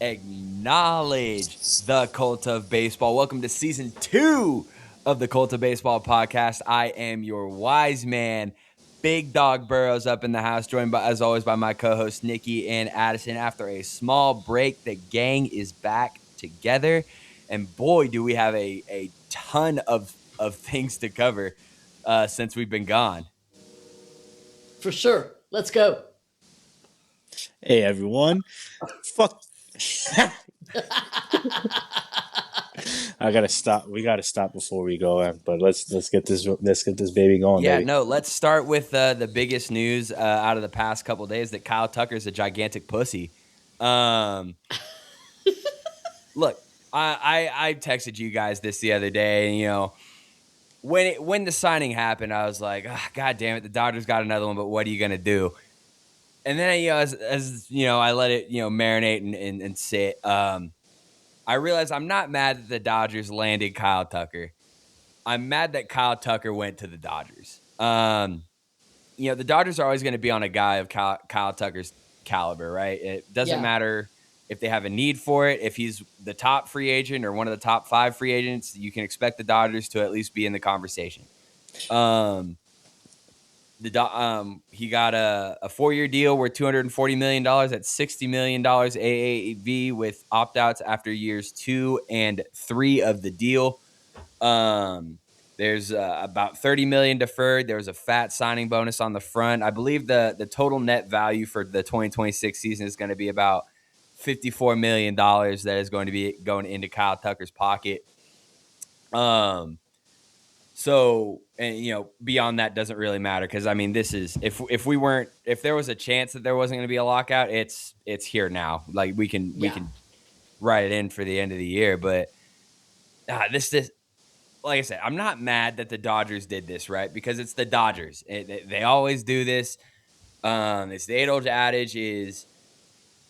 acknowledge the cult of baseball. Welcome to season 2 of the Cult of Baseball podcast. I am your wise man, Big Dog Burrows, up in the house, joined by, as always, by my co-hosts Nikki and Addison. After a small break, the gang is back together, and boy, do we have a ton of things to cover since we've been gone. For sure. Let's go. Hey everyone, fuck! I gotta stop. We gotta stop before we go in. But let's get this baby going, Yeah, baby. no, let's start with the biggest news out of the past couple of days that Kyle Tucker's a gigantic pussy. Look, I texted you guys this the other day, and when the signing happened, I was like, God damn it, the Dodgers got another one, but what are you gonna do? And then as I let it marinate and sit. I realized I'm not mad that the Dodgers landed Kyle Tucker. I'm mad that Kyle Tucker went to the Dodgers. The Dodgers are always going to be on a guy of Kyle Tucker's caliber, right? It doesn't matter if they have a need for it. If he's the top free agent or one of the top 5 free agents, you can expect the Dodgers to at least be in the conversation. He got a 4-year deal worth $240 million at $60 million AAV with opt-outs after years 2 and 3 of the deal. There's about $30 million deferred. There was a fat signing bonus on the front. I believe the total net value for the 2026 season is going to be about $54 million that is going to be going into Kyle Tucker's pocket. So, and beyond that doesn't really matter because I mean, this is if there was a chance that there wasn't going to be a lockout, it's here now. Like we can write it in for the end of the year, but this like I said, I'm not mad that the Dodgers did this, right? Because it's the Dodgers. They always do this. It's the age-old adage is,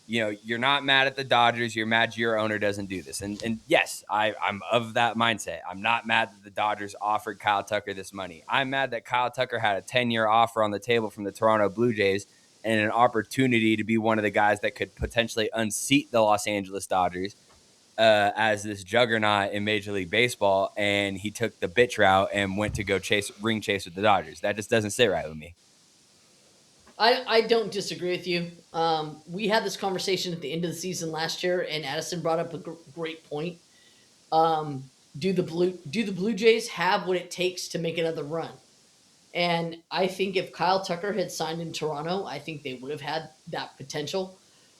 you're not mad at the Dodgers. You're mad your owner doesn't do this. And yes, I'm of that mindset. I'm not mad that the Dodgers offered Kyle Tucker this money. I'm mad that Kyle Tucker had a 10-year offer on the table from the Toronto Blue Jays and an opportunity to be one of the guys that could potentially unseat the Los Angeles Dodgers as this juggernaut in Major League Baseball, and he took the bitch route and went to go ring chase with the Dodgers. That just doesn't sit right with me. I don't disagree with you. We had this conversation at the end of the season last year, and Addison brought up a great point. Do the Blue Jays have what it takes to make another run? And I think if Kyle Tucker had signed in Toronto, I think they would have had that potential.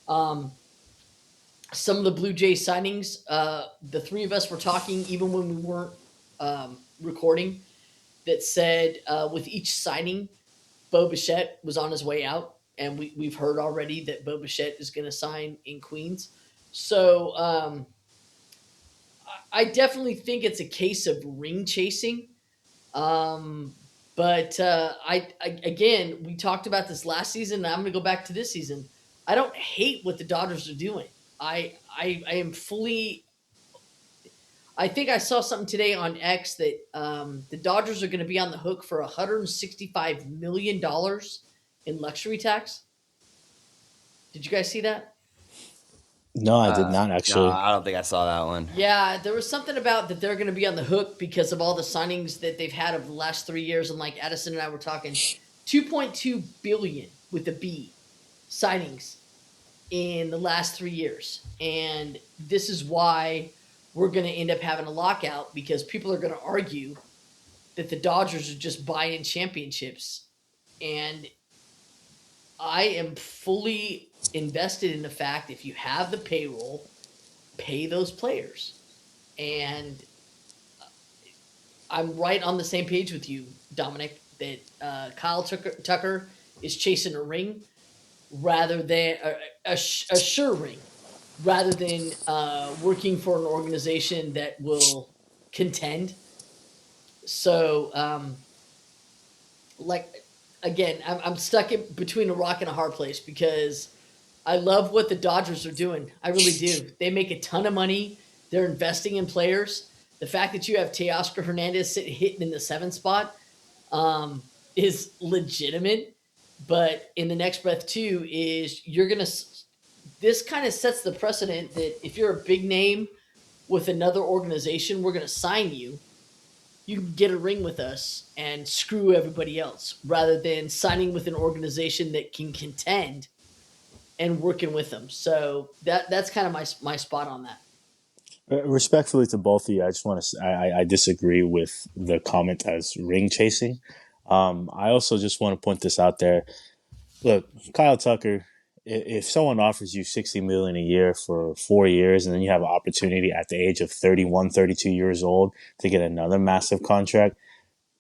Some of the Blue Jays signings, the three of us were talking even when we weren't recording, that said with each signing, Bo Bichette was on his way out, and we've heard already that Bo Bichette is going to sign in Queens. So I definitely think it's a case of ring chasing. But I again, we talked about this last season, and I'm going to go back to this season. I don't hate what the Dodgers are doing. I am fully. I think I saw something today on X that the Dodgers are going to be on the hook for $165 million in luxury tax. Did you guys see that? No, I did not No, actually. I don't think I saw that one. Yeah, there was something about that they're going to be on the hook because of all the signings that they've had over the last 3 years. And like Addison and I were talking, 2.2 billion with a B signings in the last 3 years. And this is why we're going to end up having a lockout, because people are going to argue that the Dodgers are just buying championships. And I am fully invested in the fact if you have the payroll, pay those players. And I'm right on the same page with you, Dominic, that Kyle Tucker is chasing a ring rather than a sure ring, rather than working for an organization that will contend. So, like, again, I'm stuck in between a rock and a hard place because I love what the Dodgers are doing. I really do. They make a ton of money. They're investing in players. The fact that you have Teoscar Hernandez hitting in the 7th spot is legitimate. But in the next breath, too, is you're going to this kind of sets the precedent that if you're a big name with another organization, we're going to sign you. You can get a ring with us and screw everybody else, rather than signing with an organization that can contend and working with them. So that's kind of my spot on that. Respectfully to both of you, I just want to. I disagree with the comment as ring chasing. I also just want to point this out there. Look, Kyle Tucker. If someone offers you $60 million a year for 4 years, and then you have an opportunity at the age of 31, 32 years old to get another massive contract,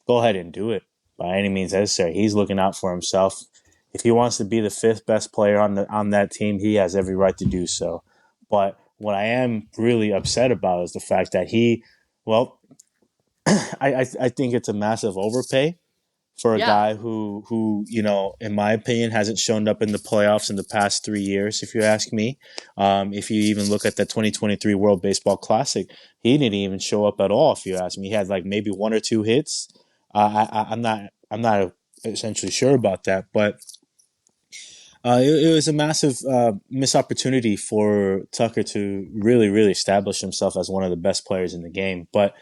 go ahead and do it by any means necessary. He's looking out for himself. If he wants to be the fifth best player on that team, he has every right to do so. But what I am really upset about is the fact that well, I think it's a massive overpay for a guy who in my opinion hasn't shown up in the playoffs in the past 3 years. If you ask me, if you even look at the 2023 World Baseball Classic, he didn't even show up at all. If you ask me, he had like maybe one or two hits. I'm not essentially sure about that, but it was a massive missed opportunity for Tucker to really, really establish himself as one of the best players in the game. But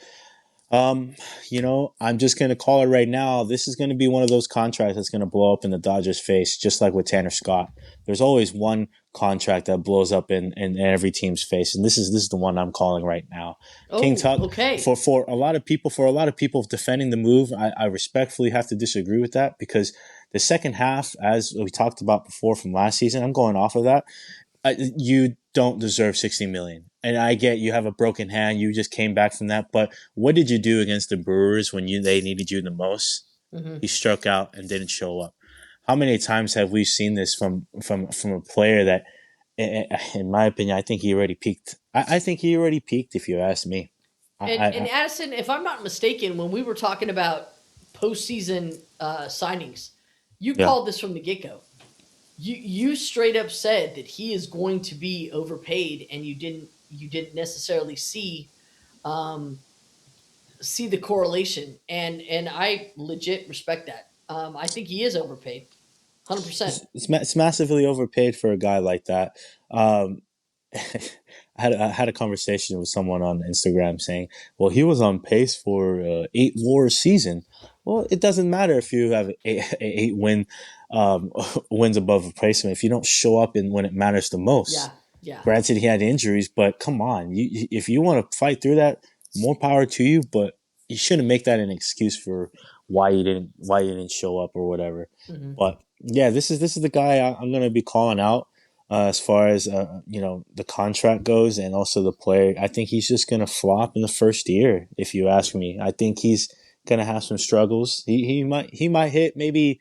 I'm just going to call it right now. This is going to be one of those contracts that's going to blow up in the Dodgers' face, just like with Tanner Scott. There's always one contract that blows up in every team's face, and this is the one I'm calling right now. King Tut. Okay. For a lot of people defending the move, I respectfully have to disagree with that, because the second half, as we talked about before from last season, I'm going off of that. You don't deserve $60 million. And I get you have a broken hand. You just came back from that. But what did you do against the Brewers when they needed you the most? Mm-hmm. He struck out and didn't show up. How many times have we seen this from a player that, in my opinion, I think he already peaked. I think he already peaked, if you ask me. And Addison, if I'm not mistaken, when we were talking about postseason signings, you called this from the get-go. You straight up said that he is going to be overpaid, and you didn't necessarily see the correlation, and I legit respect that. I think he is overpaid, 100%. It's massively overpaid for a guy like that. I had a conversation with someone on Instagram saying, "Well, he was on pace for 8 WAR season." Well, it doesn't matter if you have eight wins above replacement if you don't show up when it matters the most. Yeah. Granted, he had injuries, but come on, if you want to fight through that, more power to you. But you shouldn't make that an excuse for why you didn't show up or whatever. Mm-hmm. But yeah, this is the guy I'm going to be calling out. As far as the contract goes, and also the player, I think he's just gonna flop in the first year. If you ask me, I think he's gonna have some struggles. He might hit maybe,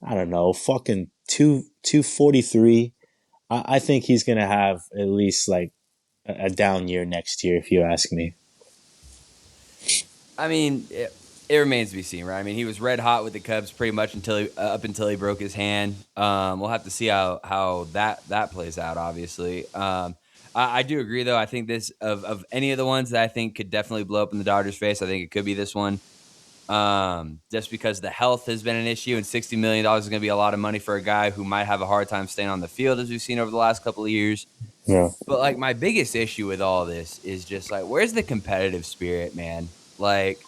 I don't know, fucking 243. I think he's gonna have at least like a down year next year. If you ask me. I mean, it remains to be seen, right? I mean, he was red hot with the Cubs pretty much up until he broke his hand. We'll have to see how that plays out, obviously. I do agree, though. I think this, of any of the ones that I think could definitely blow up in the Dodgers' face, I think it could be this one. Just because the health has been an issue, and $60 million is going to be a lot of money for a guy who might have a hard time staying on the field, as we've seen over the last couple of years. Yeah. But, like, my biggest issue with all this is just, like, where's the competitive spirit, man? Like,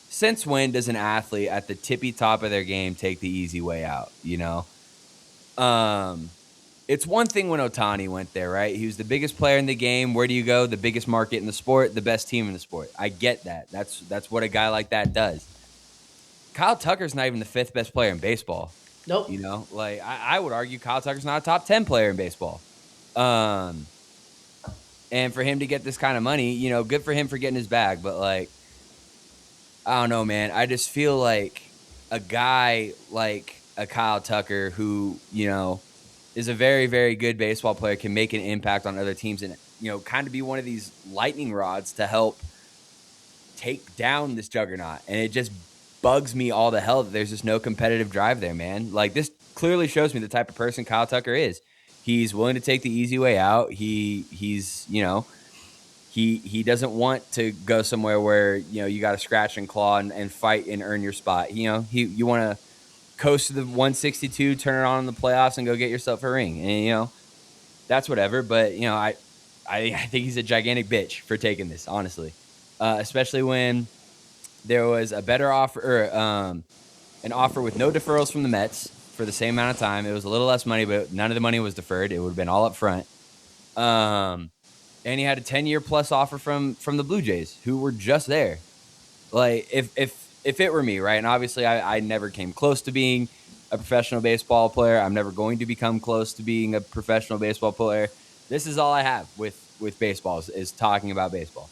since when does an athlete at the tippy top of their game take the easy way out, It's one thing when Ohtani went there, right? He was the biggest player in the game. Where do you go? The biggest market in the sport, the best team in the sport. I get that. That's what a guy like that does. Kyle Tucker's not even the fifth best player in baseball. Nope. Like I would argue Kyle Tucker's not a top 10 player in baseball. And for him to get this kind of money, good for him for getting his bag, but like, I don't know, man. I just feel like a guy like a Kyle Tucker who, is a very, very good baseball player can make an impact on other teams and, kind of be one of these lightning rods to help take down this juggernaut. And it just bugs me all the hell that there's just no competitive drive there, man. Like, this clearly shows me the type of person Kyle Tucker is. He's willing to take the easy way out. He's He doesn't want to go somewhere where, you got to scratch and claw and fight and earn your spot. You want to coast to the 162, turn it on in the playoffs and go get yourself a ring. And, that's whatever. But I think he's a gigantic bitch for taking this, honestly, especially when there was a better offer, or an offer with no deferrals from the Mets for the same amount of time. It was a little less money, but none of the money was deferred. It would have been all up front. And he had a 10-year plus offer from the Blue Jays, who were just there. Like, if it were me, right? And obviously I never came close to being a professional baseball player. I'm never going to become close to being a professional baseball player. This is all I have with baseball is talking about baseball.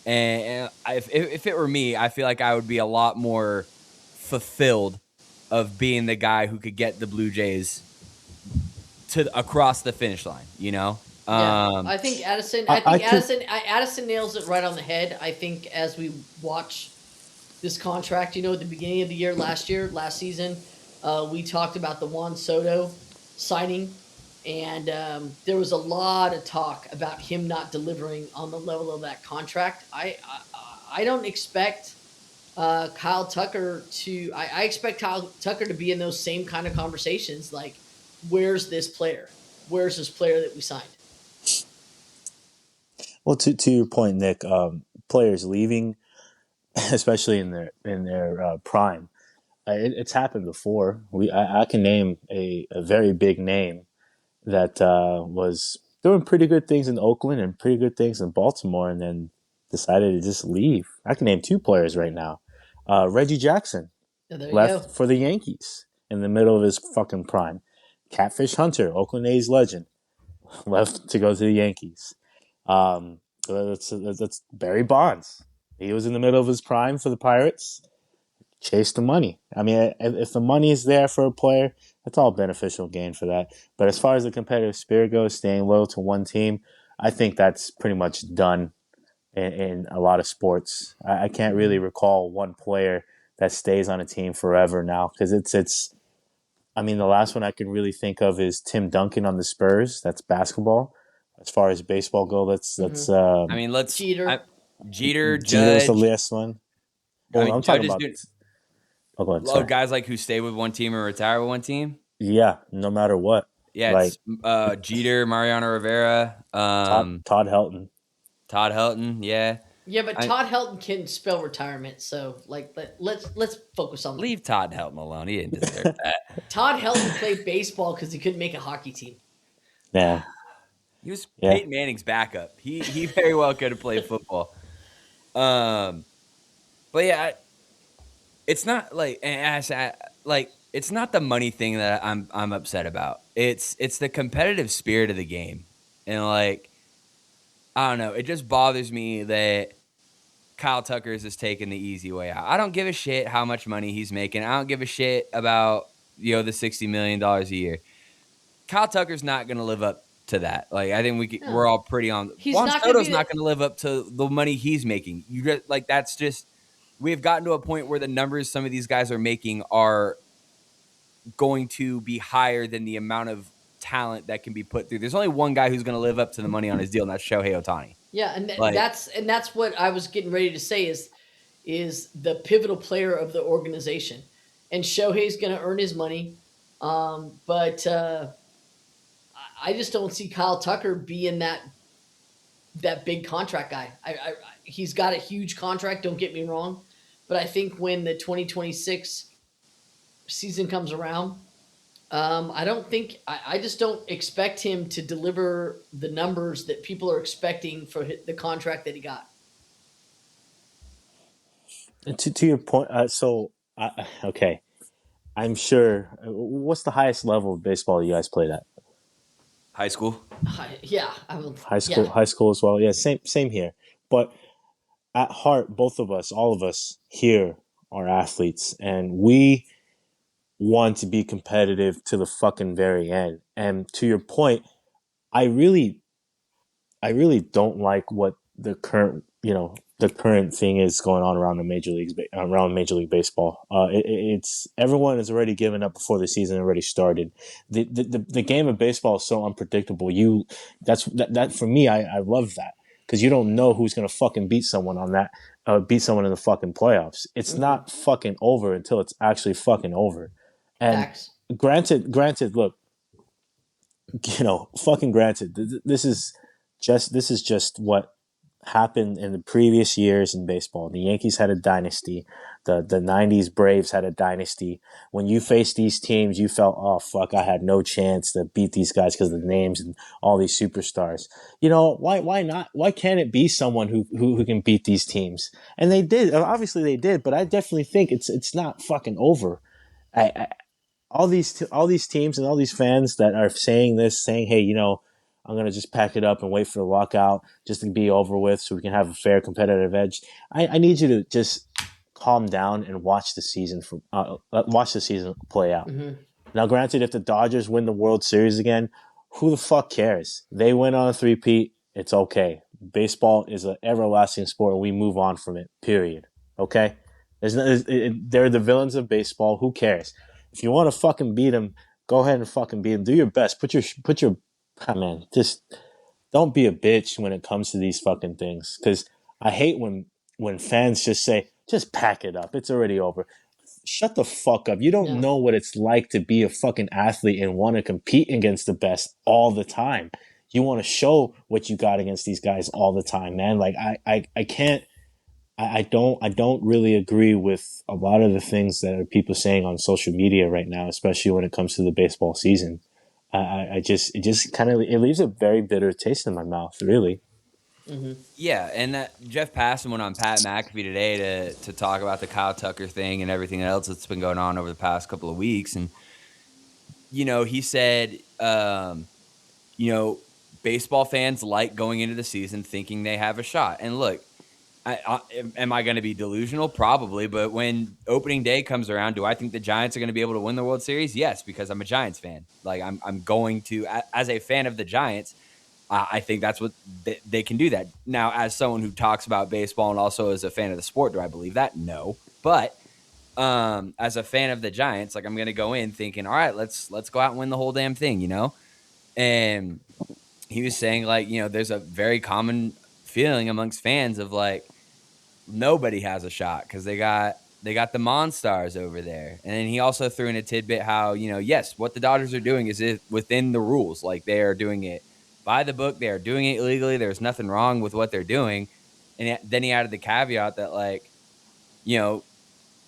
And if it were me, I feel like I would be a lot more fulfilled of being the guy who could get the Blue Jays to across the finish line, Yeah, I think Addison. Addison nails it right on the head. I think as we watch this contract, at the beginning of the year, last season, we talked about the Juan Soto signing, and there was a lot of talk about him not delivering on the level of that contract. I don't expect Kyle Tucker to. I expect Kyle Tucker to be in those same kind of conversations. Like, where's this player? Where's this player that we signed? Well, to your point, Nick, players leaving, especially in their prime, it's happened before. I can name a very big name that was doing pretty good things in Oakland and pretty good things in Baltimore, and then decided to just leave. I can name two players right now. Reggie Jackson left for the Yankees in the middle of his fucking prime. Catfish Hunter, Oakland A's legend, left to go to the Yankees. That's Barry Bonds. He was in the middle of his prime for the Pirates. Chase the money. I mean, if the money is there for a player, that's all beneficial gain for that. But as far as the competitive spirit goes, staying loyal to one team, I think that's pretty much done in a lot of sports. I can't really recall one player that stays on a team forever now, because it's. I mean, the last one I can really think of is Tim Duncan on the Spurs. That's basketball. As far as baseball go, let's. I mean, Jeter, Jeter Judge. was the last one. Well, I'm talking about. Go ahead, guys like who stay with one team or retire with one team. Yeah, no matter what. Yeah, like it's Jeter, Mariano Rivera, Todd Helton. Todd Helton, yeah. Yeah, but Todd Helton can spell retirement, so let's focus on leave Todd Helton alone. He didn't deserve that. Todd Helton played baseball because he couldn't make a hockey team. Yeah, he was Peyton Manning's backup. He very well could have played football. But yeah, it's not it's not the money thing that I'm upset about. It's the competitive spirit of the game, and I don't know. It just bothers me that Kyle Tucker is just taking the easy way out. I don't give a shit how much money he's making. I don't give a shit about the $60 million a year. Kyle Tucker's not going to live up to that. I think we're all pretty on. Juan Soto's not going to live up to the money he's making. That's just. We have gotten to a point where the numbers some of these guys are making are going to be higher than the amount of talent that can be put through. There's only one guy who's going to live up to the money on his deal, and that's Shohei Ohtani. Yeah, and that's what I was getting ready to say is the pivotal player of the organization, and Shohei's going to earn his money, but I just don't see Kyle Tucker being that big contract guy. He's got a huge contract. Don't get me wrong, but I think when the 2026 season comes around, I just don't expect him to deliver the numbers that people are expecting for the contract that he got. To your point, okay, I'm sure. What's the highest level of baseball you guys played at? High school. Yeah, high school. Yeah. High school as well. Yeah, same here. But at heart, both of us, all of us here, are athletes, and we want to be competitive to the fucking very end. And to your point, I really don't like what the current thing is going on around Major League Baseball. It's everyone has already given up before the season already started. The game of baseball is so unpredictable. That for me, I love that, because you don't know who's gonna fucking beat someone in the fucking playoffs. It's not fucking over until it's actually fucking over. And granted, look, fucking granted, this is just what happened in the previous years in baseball. The Yankees had a dynasty. The '90s Braves had a dynasty. When you faced these teams, you felt, oh fuck, I had no chance to beat these guys because of the names and all these superstars. Why not? Why can't it be someone who can beat these teams? And they did. Obviously they did, but I definitely think it's not fucking over. I all these teams and all these fans that are saying this, saying, "Hey, I'm gonna just pack it up and wait for the lockout just to be over with, so we can have a fair competitive edge." I need you to just calm down and watch the season play out. Mm-hmm. Now, granted, if the Dodgers win the World Series again, who the fuck cares? They win on a three-peat. It's okay. Baseball is an everlasting sport, and we move on from it. Period. Okay. They're the villains of baseball. Who cares? If you want to fucking beat them, go ahead and fucking beat them. Do your best. Man, just don't be a bitch when it comes to these fucking things. Because I hate when fans just say, just pack it up. It's already over. Shut the fuck up. You don't Yeah. know what it's like to be a fucking athlete and want to compete against the best all the time. You want to show what you got against these guys all the time, man. Like I can't. I don't really agree with a lot of the things that are people saying on social media right now, especially when it comes to the baseball season. It just kind of it leaves a very bitter taste in my mouth, really. Mm-hmm. Yeah, and Jeff Passan went on Pat McAfee today to talk about the Kyle Tucker thing and everything else that's been going on over the past couple of weeks. And, he said, baseball fans like going into the season thinking they have a shot. And look, am I going to be delusional? Probably. But when opening day comes around, do I think the Giants are going to be able to win the World Series? Yes, because I'm a Giants fan. Like, I'm going to, as a fan of the Giants, I think that's what they can do that. Now, as someone who talks about baseball and also as a fan of the sport, do I believe that? No. But as a fan of the Giants, like, I'm going to go in thinking, all right, let's go out and win the whole damn thing, And he was saying, like, there's a very common feeling amongst fans of like nobody has a shot because they got the Monstars over there. And then he also threw in a tidbit how, yes, what the Dodgers are doing is within the rules. Like, they are doing it by the book. They are doing it legally. There's nothing wrong with what they're doing. And then he added the caveat that, like,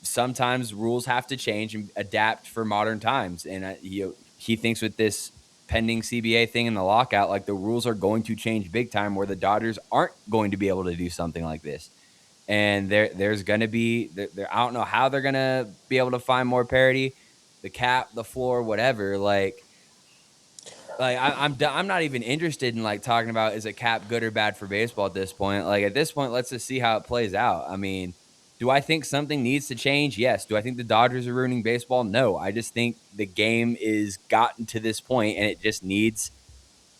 sometimes rules have to change and adapt for modern times. And he thinks with this pending CBA thing and the lockout, like, the rules are going to change big time where the Dodgers aren't going to be able to do something like this. And there's going to be I don't know how they're going to be able to find more parity, the cap, the floor, whatever. I'm not even interested in like talking about is a cap good or bad for baseball at this point. Like, at this point, let's just see how it plays out. I mean, do I think something needs to change? Yes. Do I think the Dodgers are ruining baseball? No. I just think the game is gotten to this point and it just needs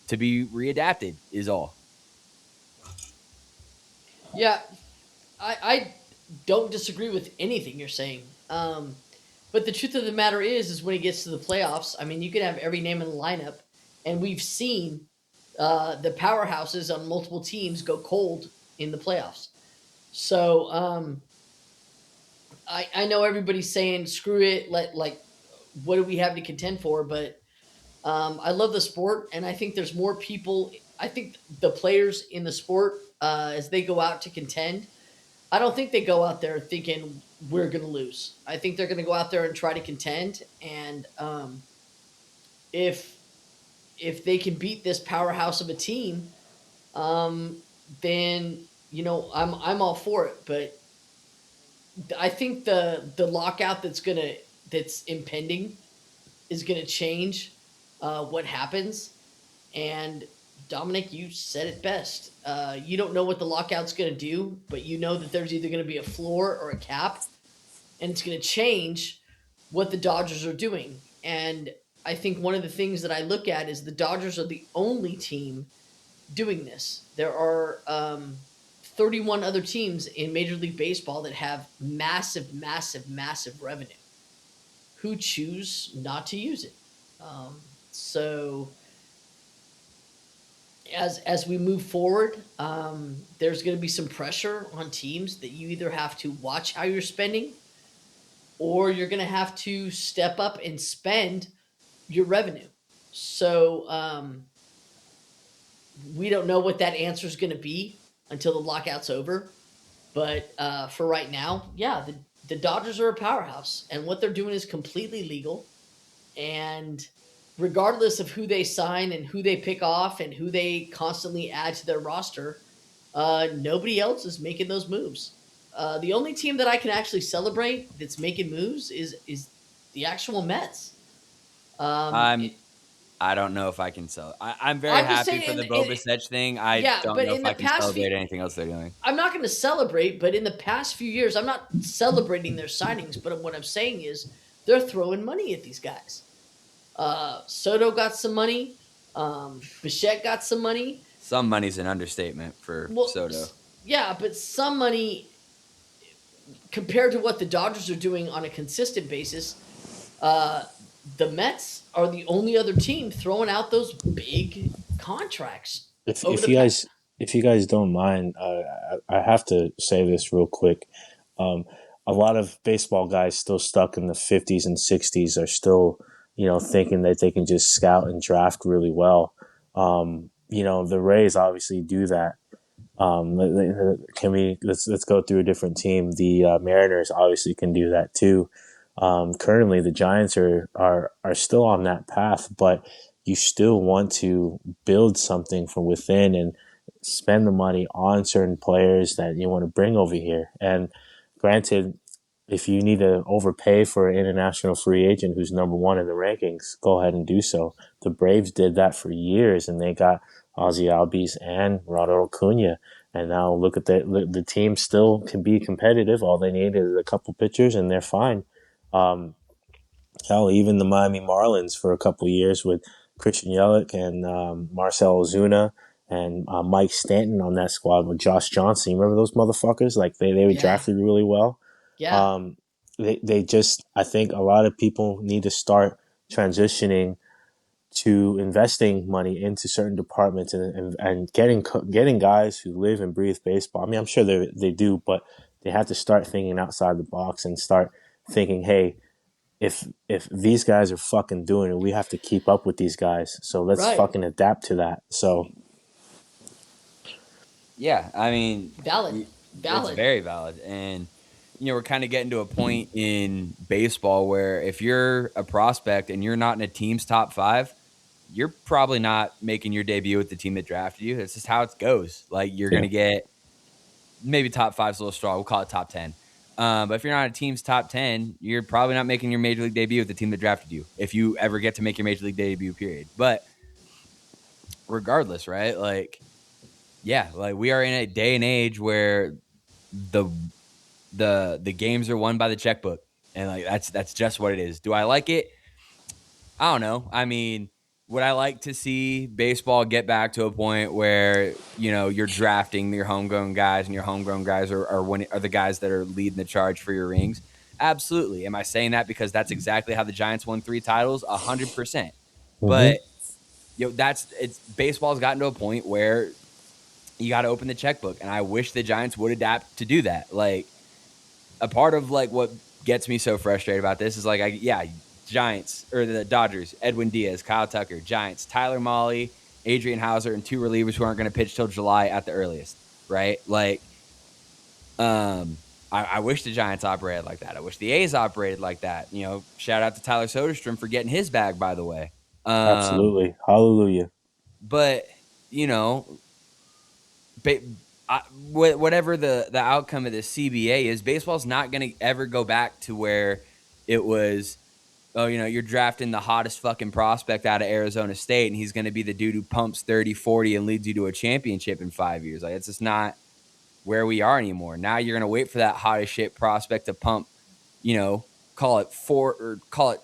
to be readapted is all. Yeah, I don't disagree with anything you're saying. But the truth of the matter is when it gets to the playoffs, I mean, you can have every name in the lineup, and we've seen the powerhouses on multiple teams go cold in the playoffs. So I know everybody's saying screw it, what do we have to contend for? But I love the sport, and I think there's more people. I think the players in the sport, as they go out to contend, I don't think they go out there thinking we're going to lose. I think they're going to go out there and try to contend. And if they can beat this powerhouse of a team, then I'm all for it. But I think the lockout that's impending is gonna change what happens. And Dominic, you said it best. You don't know what the lockout's gonna do, but you know that there's either gonna be a floor or a cap, and it's gonna change what the Dodgers are doing. And I think one of the things that I look at is the Dodgers are the only team doing this. There are 31 other teams in Major League Baseball that have massive, massive, massive revenue who choose not to use it. So as we move forward, there's going to be some pressure on teams that you either have to watch how you're spending, or you're going to have to step up and spend your revenue. So we don't know what that answer is going to be until the lockout's over. But for right now, yeah, the Dodgers are a powerhouse, and what they're doing is completely legal. And regardless of who they sign and who they pick off and who they constantly add to their roster, nobody else is making those moves. The only team that I can actually celebrate that's making moves is the actual Mets. Um, I'm it, I don't know if I can sell. I'm very I'm just happy for saying, the Bo Bichette thing. I yeah, don't but know if in the I can past few, celebrate anything else they're doing. I'm not going to celebrate, but in the past few years, I'm not celebrating their signings. But what I'm saying is they're throwing money at these guys. Soto got some money. Bichette got some money. Some money's an understatement for Well, Soto. yeah, but some money compared to what the Dodgers are doing on a consistent basis. Uh, the Mets are the only other team throwing out those big contracts If over if the you past. guys if you guys don't mind, I have to say this real quick. Um, a lot of baseball guys still stuck in the 50s and 60s are still, thinking that they can just scout and draft really well. The Rays obviously do that. Can we let's go through a different team? The Mariners obviously can do that too. Currently, the Giants are still on that path, but you still want to build something from within and spend the money on certain players that you want to bring over here. And granted, if you need to overpay for an international free agent who's number one in the rankings, go ahead and do so. The Braves did that for years, and they got Ozzy Albies and Ronald Acuna. And now look at the team still can be competitive. All they need is a couple pitchers, and they're fine. Um, Hell, even the Miami Marlins for a couple of years with Christian Yelich and Marcell Ozuna and Mike Stanton on that squad with Josh Johnson. You remember those motherfuckers? Like they were Yeah, drafted really well. yeah, Um, they just, I think a lot of people need to start transitioning to investing money into certain departments and getting guys who live and breathe baseball. I mean, I'm sure they do, but they have to start thinking outside the box and start thinking, hey, if these guys are fucking doing it, we have to keep up with these guys. So let's right. fucking adapt to that. So Yeah, I mean, Valid, it's valid. very valid, and we're kind of getting to a point in baseball where if you're a prospect and you're not in a team's top five, you're probably not making your debut with the team that drafted you. It's just how it goes. Like you're yeah, gonna get maybe top five's a little strong. We'll call it top 10. But if you're not a team's top 10, you're probably not making your major league debut with the team that drafted you if you ever get to make your major league debut, period. But regardless, right? Like, yeah, like we are in a day and age where the the games are won by the checkbook. And like that's just what it is. Do I like it? I don't know. I mean, would I like to see baseball get back to a point where you're drafting your homegrown guys and your homegrown guys are the guys that are leading the charge for your rings? Absolutely. Am I saying that because that's exactly how the Giants won 3 titles? 100%. mm-hmm. But it's baseball's gotten to a point where you got to open the checkbook, and I wish the Giants would adapt to do that. Like a part of like what gets me so frustrated about this is like, Giants or the Dodgers, Edwin Diaz, Kyle Tucker, Giants, Tyler Mahle, Adrian Hauser, and 2 relievers who aren't going to pitch till July at the earliest, right? Like, I wish the Giants operated like that. I wish the A's operated like that. Shout out to Tyler Soderstrom for getting his bag, by the way. Absolutely, hallelujah. But you know, ba- whatever the outcome of the CBA is, baseball's not going to ever go back to where it was. Oh, you're drafting the hottest fucking prospect out of Arizona State, and he's going to be the dude who pumps 30, 40 and leads you to a championship in 5 years. Like, it's just not where we are anymore. Now you're going to wait for that hottest shit prospect to pump, call it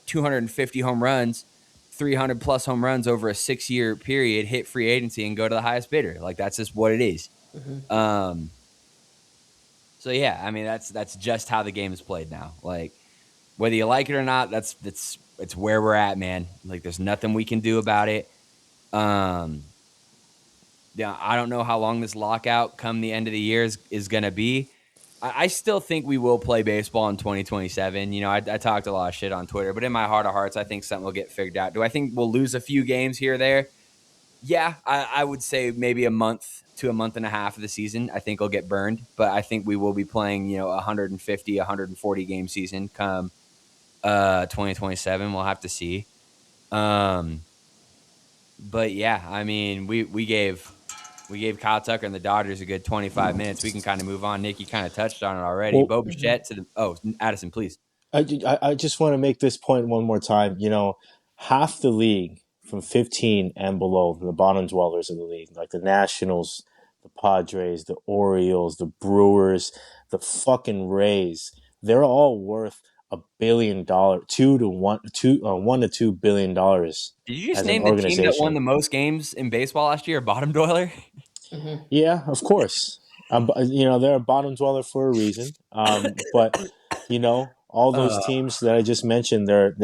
250 home runs, 300 plus home runs over a 6-year period, hit free agency, and go to the highest bidder. Like, that's just what it is. Hmm. Um, so yeah, I mean, that's just how the game is played now. Like, whether you like it or not, it's where we're at, man. Like, there's nothing we can do about it. Um, yeah, I don't know how long this lockout come the end of the year is going to be. I still think we will play baseball in 2027. You know, I talked a lot of shit on Twitter, but in my heart of hearts, I think something will get figured out. Do I think we'll lose a few games here or there? Yeah, I would say maybe a month to a month and a half of the season. I think will get burned, but I think we will be playing, 150, 140 game season come 2027. We'll have to see. But yeah, I mean, we gave Kyle Tucker and the Dodgers a good 25 minutes. We can kind of move on. Nick, you kind of touched on it already. Well, Bo Bichette to the Addison, please. I just want to make this point one more time. Half the league from 15 and below, the bottom dwellers of the league, like the Nationals, the Padres, the Orioles, the Brewers, the fucking Rays, they're all worth $1 billion, $1 to $2 billion Did you just as an name the team that won organization. the most games in baseball last year? Bottom dweller. Mhm. Yeah, of course. They're a bottom dweller for a reason. But all those Uh, teams that I just mentioned, their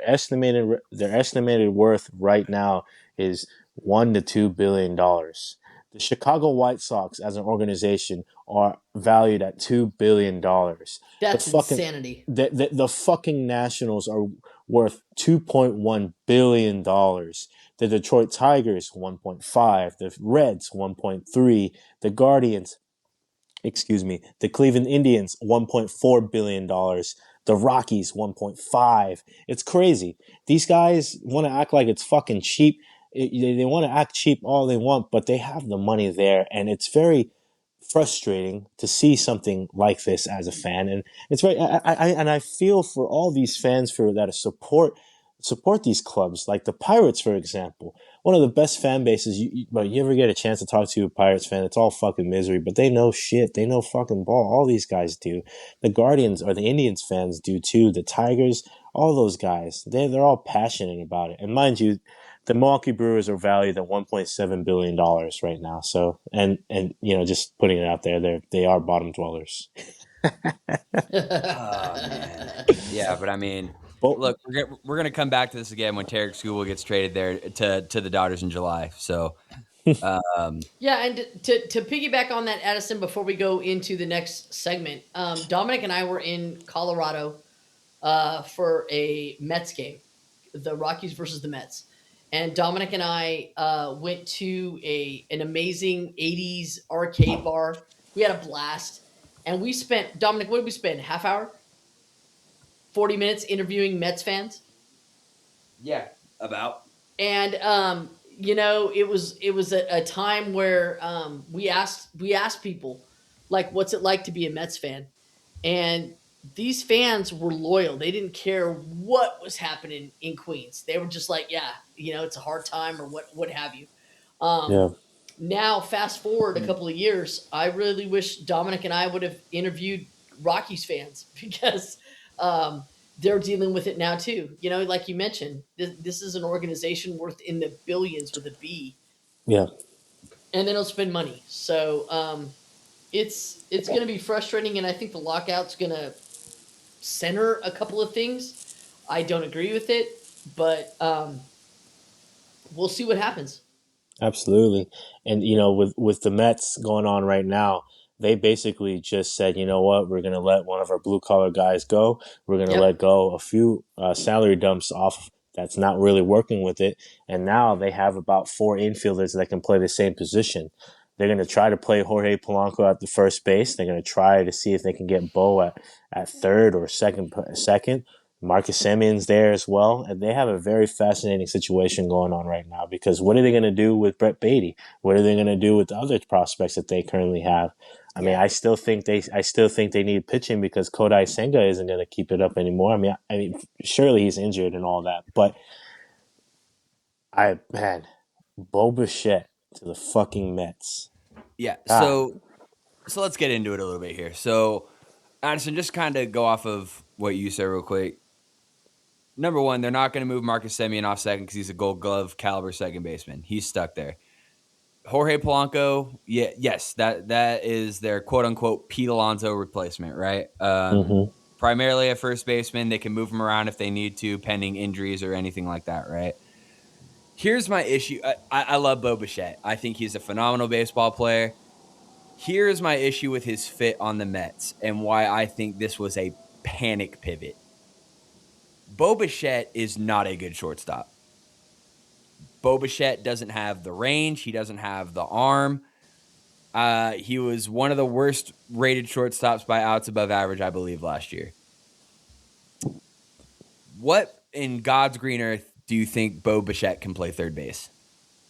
estimated worth right now is $1 to $2 billion. The Chicago White Sox, as an organization, are valued at $2 billion. The That's fucking insanity. the fucking Nationals are worth $2.1 billion. The Detroit Tigers 1.5, the Reds 1.3, the Guardians, the Cleveland Indians $1.4 billion, the Rockies 1.5. It's crazy. These guys want to act like it's fucking cheap. They want to act cheap all they want, but they have the money there, and it's very frustrating to see something like this as a fan. And it's very and I feel for all these fans for that support these clubs, like the Pirates, for example. One of the best fan bases. But you ever get a chance to talk to a Pirates fan? It's all fucking misery, but they know shit. They know fucking ball. All these guys do. The Guardians or the Indians fans do too. The Tigers, all those guys, they're all passionate about it. And mind you, the Milwaukee Brewers are valued at $1.7 billion right now. So, and just putting it out there, they are bottom dwellers. oh man, yeah, but I mean, But look, we're gonna come back to this again when Tarek Skubal gets traded there to the Dodgers in July. So, Yeah, and to piggyback on that, Addison, before we go into the next segment, Dominic and I were in Colorado for a Mets game, the Rockies versus the Mets, and Dominic and I went to an amazing '80s arcade bar. We had a blast, and we spent Dominic. What did we spend? Half hour, 40 minutes interviewing Mets fans. yeah, about. And it was a time where we asked people, like, what's it like to be a Mets fan, and these fans were loyal. They didn't care what was happening in Queens. They were just like, yeah, it's a hard time or what have you. um, yeah, Now, fast forward a couple of years, I really wish Dominic and I would have interviewed Rockies fans because um, they're dealing with it now too. Like you mentioned, this is an organization worth in the billions with a B, yeah, and they don't spend money. So it's going to be frustrating, and I think the lockout's going to center a couple of things. I don't agree with it, but we'll see what happens. absolutely. And with the Mets going on right now, they basically just said, you know what, we're gonna let one of our blue collar guys go. We're gonna let Yep. go a few salary dumps off. That's not really working with it, and now they have about four infielders that can play the same position. They're going to try to play Jorge Polanco at the first base. They're going to try to see if they can get Bo at third or second. Marcus Simeon's there as well. And they have a very fascinating situation going on right now because what are they going to do with Brett Beatty? What are they going to do with the other prospects that they currently have? I mean, Yeah. I still think they need pitching because Kodai Senga isn't going to keep it up anymore. I mean, surely he's injured and all that, but man, Bo Bichette to the fucking Mets. Yeah. God, So let's get into it a little bit here. So, Addison, just kind of go off of what you said real quick. Number one, they're not going to move Marcus Semien off second because he's a Gold Glove caliber second baseman. He's stuck there. Jorge Polanco, yeah, yes, that is their quote unquote Pete Alonso replacement, right? mm-hmm. Primarily a first baseman. They can move him around if they need to, pending injuries or anything like that, right? Here's my issue. I love Bo Bichette. I think he's a phenomenal baseball player. Here's my issue with his fit on the Mets and why I think this was a panic pivot. Bichette is not a good shortstop. Bichette doesn't have the range. He doesn't have the arm. He was one of the worst rated shortstops by outs above average, I believe, last year. What in God's green earth do you think Bichette can play third base?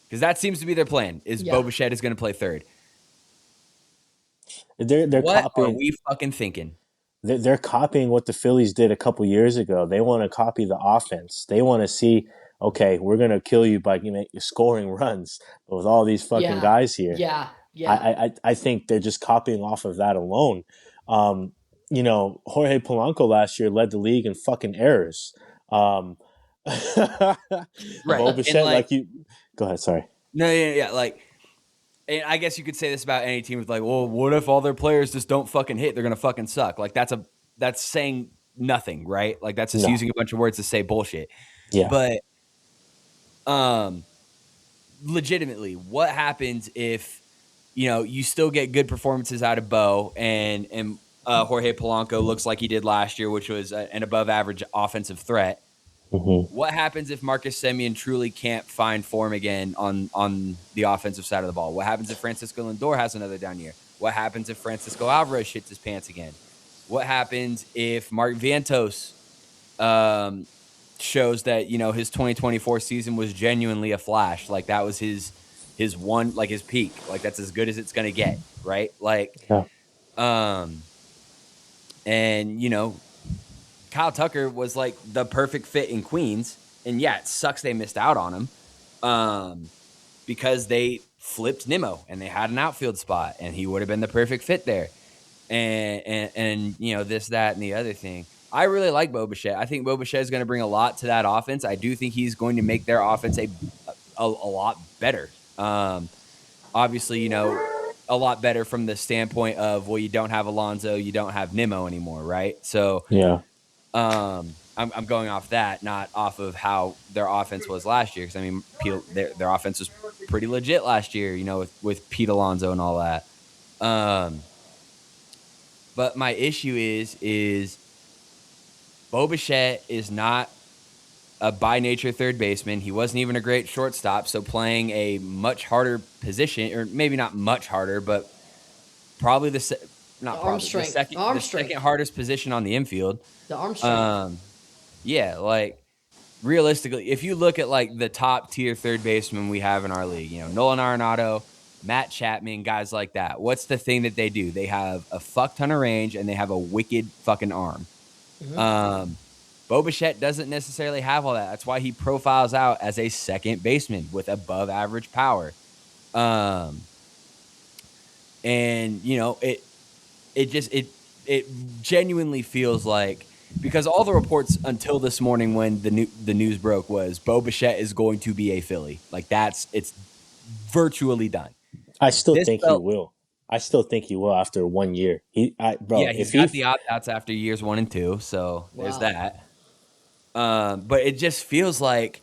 Because that seems to be their plan, is Bichette is going to play third. They're what copying. Are we fucking thinking? They're copying what the Phillies did a couple years ago. They want to copy the offense. They want to see, okay, we're going to kill you by scoring runs. But with all these fucking guys here, I think they're just copying off of that alone. Jorge Polanco last year led the league in fucking errors. Right. Bichette, go ahead. Sorry. No, yeah. And I guess you could say this about any team. With well, what if all their players just don't fucking hit? They're gonna fucking suck. That's saying nothing, right? Like that's just using a bunch of words to say bullshit. Yeah. But, legitimately, what happens if you still get good performances out of Bo and Jorge Polanco looks like he did last year, which was an above average offensive threat? Mm-hmm. What happens if Marcus Semien truly can't find form again on the offensive side of the ball? What happens if Francisco Lindor has another down year? What happens if Francisco Alvarez shits his pants again? What happens if Mark Vientos shows that his 2024 season was genuinely a flash? Like that was his one, like his peak. Like that's as good as it's gonna get, right? And Kyle Tucker was like the perfect fit in Queens. And yeah, it sucks they missed out on him because they flipped Nimmo and they had an outfield spot and he would have been the perfect fit there. And this, that, and the other thing. I really like Bichette. I think Bichette is going to bring a lot to that offense. I do think he's going to make their offense a lot better. Obviously, a lot better from the standpoint of, well, you don't have Alonso, you don't have Nimmo anymore, right? So yeah. I'm going off that, not off of how their offense was last year. Because I mean, their offense was pretty legit last year, with Pete Alonso and all that. But my issue is Bichette is not a by nature third baseman. He wasn't even a great shortstop. So playing a much harder position, or maybe not much harder, but probably the second hardest position on the infield. The arm strength. Yeah, realistically, if you look at the top tier third baseman we have in our league, Nolan Arenado, Matt Chapman, guys like that. What's the thing that they do? They have a fuck ton of range and they have a wicked fucking arm. Mm-hmm. Bichette doesn't necessarily have all that. That's why he profiles out as a second baseman with above average power. And it genuinely feels like, because all the reports until this morning when the news broke was Bichette is going to be a Philly. It's virtually done. I still think he will. I still think he will after 1 year. He's got the opt-outs after years 1 and 2, so there's that. But it just feels like,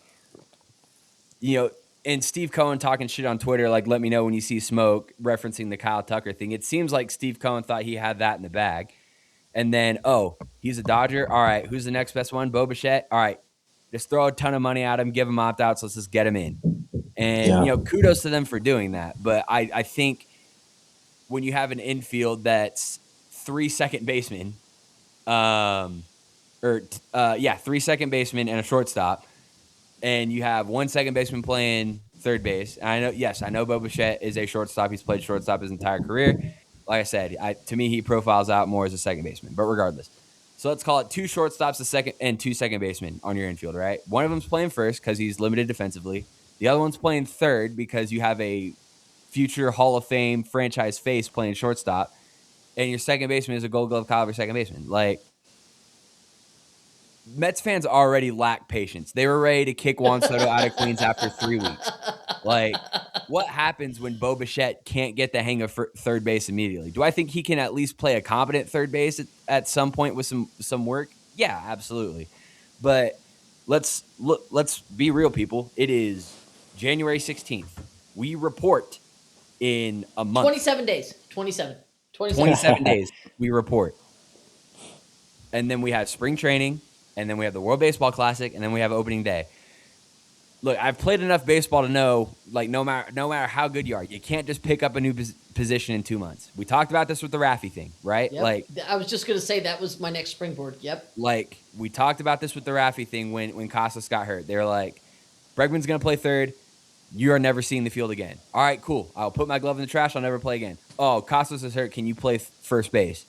and Steve Cohen talking shit on Twitter, let me know when you see smoke, referencing the Kyle Tucker thing. It seems like Steve Cohen thought he had that in the bag. And then, he's a Dodger. All right, who's the next best one? Bichette. All right, just throw a ton of money at him, give him opt-outs, let's just get him in. And, kudos to them for doing that. But I think when you have an infield that's 3 second basemen, 3 second basemen and a shortstop, and you have 1 second baseman playing third base. And I know Bichette is a shortstop. He's played shortstop his entire career. Like I said, to me, he profiles out more as a second baseman. But regardless, so let's call it 2 shortstops and 2 second basemen on your infield, right? One of them's playing first because he's limited defensively. The other one's playing third because you have a future Hall of Fame franchise face playing shortstop, and your second baseman is a Gold Glove caliber second baseman. Mets fans already lack patience. They were ready to kick Juan Soto out of Queens after 3 weeks. What happens when Bichette can't get the hang of third base immediately? Do I think he can at least play a competent third base at some point with some work? Yeah, absolutely. But let's be real, people. It is January 16th. We report in a month. 27 days. 27. 27 days we report. And then we have spring training, and then we have the World Baseball Classic, and then we have opening day. Look, I've played enough baseball to know, like, no matter how good you are, you can't just pick up a new position in 2 months. We talked about this with the Raffy thing, right? Yep. Like, I was just going to say that was my next springboard. Yep. Like, we talked about this with the Raffy thing when Casas got hurt. They were like, Bregman's going to play third. You are never seeing the field again. All right, cool. I'll put my glove in the trash. I'll never play again. Oh, Casas is hurt. Can you play first base?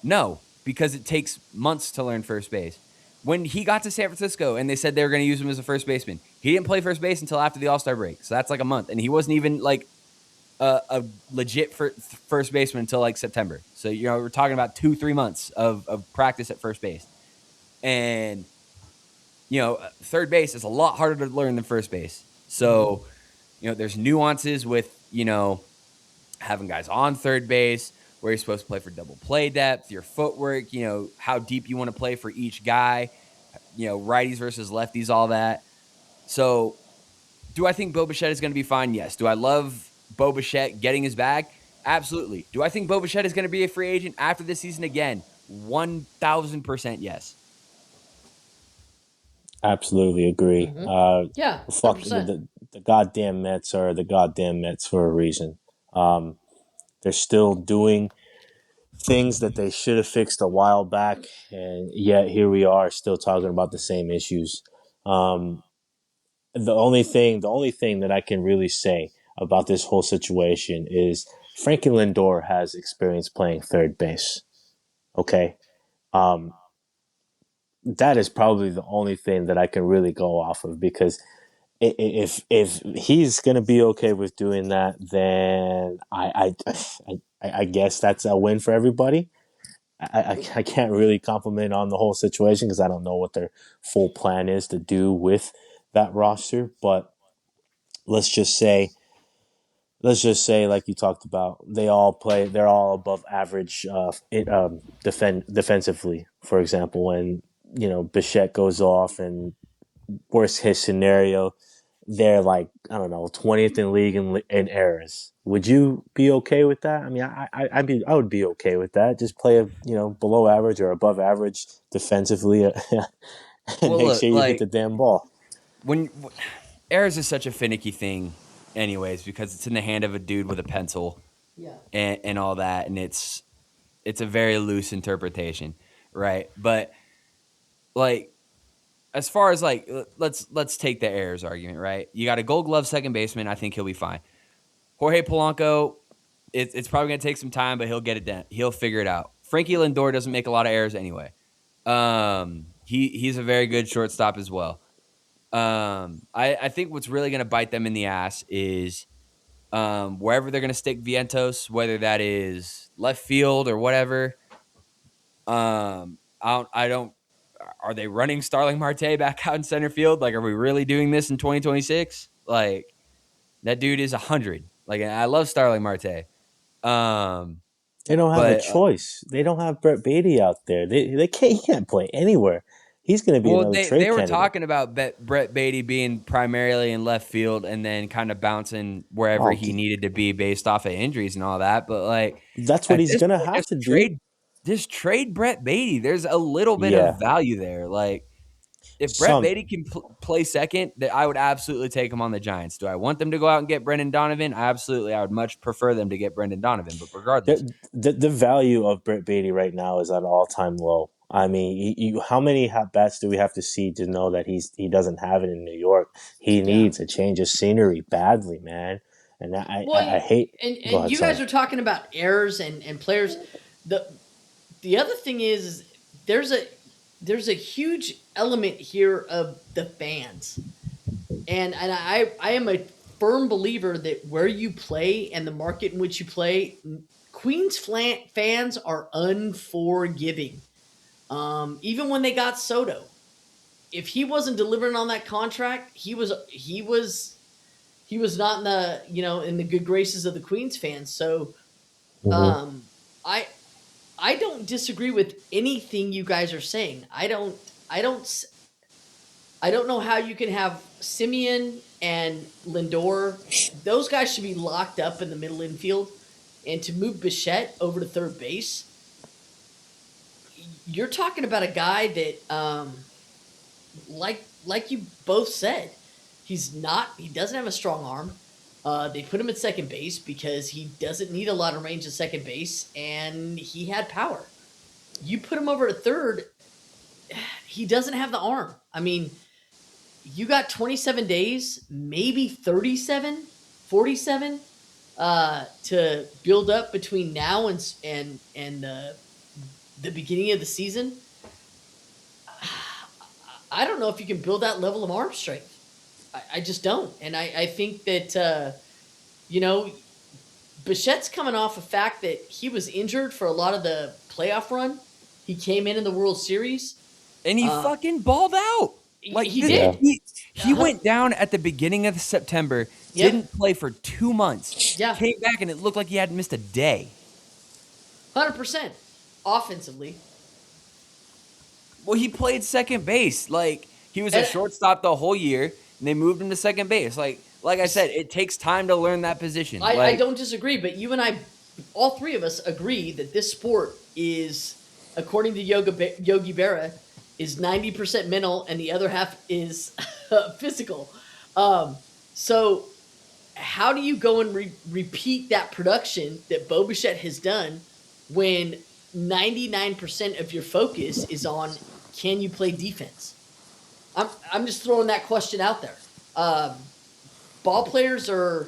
No, because it takes months to learn first base. When he got to San Francisco and they said they were going to use him as a first baseman, he didn't play first base until after the All-Star break. So that's like a month. And he wasn't even like a legit first baseman until like September. So, we're talking about 2-3 months of practice at first base. And, third base is a lot harder to learn than first base. So, there's nuances with, having guys on third base, where you're supposed to play for double play depth, your footwork, how deep you want to play for each guy, righties versus lefties, all that. So do I think Bo Bichette is going to be fine? Yes. Do I love Bo Bichette getting his bag? Absolutely. Do I think Bo Bichette is going to be a free agent after this season again? 1,000% yes. Absolutely agree. Yeah, Fuck 100%. the goddamn Mets are the goddamn Mets for a reason. They're still doing things that they should have fixed a while back, and yet here we are still talking about the same issues. The only thing that I can really say about this whole situation is Frankie Lindor has experience playing third base. Okay. That is probably the only thing that I can really go off of, because if he's gonna be okay with doing that, then I guess that's a win for everybody. I can't really compliment on the whole situation because I don't know what their full plan is to do with that roster. But let's just say, like you talked about, they're all above average defensively. For example, when Bichette goes off, and worst case scenario, they're like, I don't know, 20th in league in errors. Would you be okay with that? I mean, I would be okay with that. Just play below average or above average defensively, and Well, make look, sure you hit like, the damn ball. when errors is such a finicky thing anyways, because it's in the hand of a dude with a pencil Yeah. and all that. And it's a very loose interpretation. Right. But like, as far as like, let's take the errors argument, right? You got a Gold Glove second baseman. I think he'll be fine. Jorge Polanco, it's probably going to take some time, but he'll get it done. He'll figure it out. Frankie Lindor doesn't make a lot of errors anyway. He's a very good shortstop as well. I think what's really going to bite them in the ass is wherever they're going to stick Vientos, whether that is left field or whatever. I don't. Are they running Starling Marte back out in center field? Like, are we really doing this in 2026? Like, that dude is 100. Like, I love Starling Marte. They don't have a But choice. They don't have Brett Beatty out there. They can't. He can't play anywhere. He's going to be well, another they trade were candidate. talking about Brett Beatty being primarily in left field and then kind of bouncing wherever he needed to be based off of injuries and all that. But like, that's what at he's this going to point, have to do. just trade Brett Beatty. There's a little bit Yeah. of value there. Like, if Brett Some Beatty can play second, that I would absolutely take him on the Giants. Do I want them to go out and get Brendan Donovan? Absolutely. I would much prefer them to get Brendan Donovan. But regardless, the value of Brett Beatty right now is at an all-time low. I mean, how many bats do we have to see to know that he doesn't have it in New York? He needs a change of scenery badly, man. And I hate. Go And ahead, you guys sorry. are talking about errors and players. The other thing is there's a huge element here of the fans, and I am a firm believer that where you play and the market in which you play, Queens fans are unforgiving. Even when they got Soto, if he wasn't delivering on that contract, he was not in the in the good graces of the Queens fans. So Mm-hmm. um, I I don't disagree with anything you guys are saying. I don't. I don't know how you can have Simeon and Lindor. Those guys should be locked up in the middle infield. And to move Bichette over to third base, you're talking about a guy that, like you both said, he doesn't have a strong arm. They put him at second base because he doesn't need a lot of range at second base, and he had power. You put him over to third, he doesn't have the arm. I mean, you got 27 days, maybe 37, 47, to build up between now and the beginning of the season. I don't know if you can build that level of arm strength. I just don't. And I think that, Bichette's coming off the fact that he was injured for a lot of the playoff run. He came in the World Series. And he fucking balled out. Like he did. He went down at the beginning of September, didn't play for 2 months. Yeah. Came back and it looked like he hadn't missed a day. 100%. Offensively. Well, he played second base. Like, he was a shortstop the whole year, and they moved him to second base. Like I said, it takes time to learn that position. I don't disagree, but you and I, all three of us, agree that this sport is, according to Yogi Berra, is 90% mental and the other half is physical. So how do you go and repeat that production that Bo Bichette has done when 99% of your focus is on, can you play defense? I'm just throwing that question out there. Ball players are,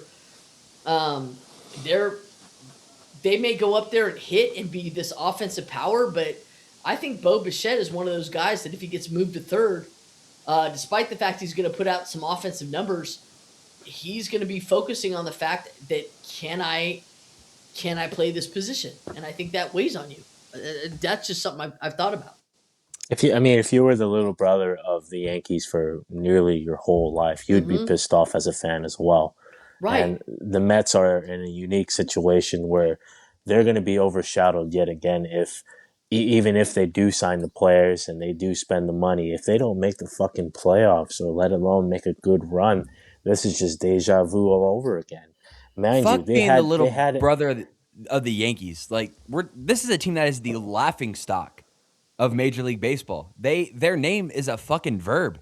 they may go up there and hit and be this offensive power, but I think Bo Bichette is one of those guys that if he gets moved to third, despite the fact he's going to put out some offensive numbers, he's going to be focusing on the fact that can I play this position? And I think that weighs on you. That's just something I've thought about. If you were the little brother of the Yankees for nearly your whole life, you'd be pissed off as a fan as well. Right. And the Mets are in a unique situation where they're going to be overshadowed yet again even if they do sign the players and they do spend the money. If they don't make the fucking playoffs or let alone make a good run, this is just deja vu all over again. Mind Fuck you, being the little brother of the Yankees. Like, this is a team that is the laughing stock of Major League Baseball. Their name is a fucking verb.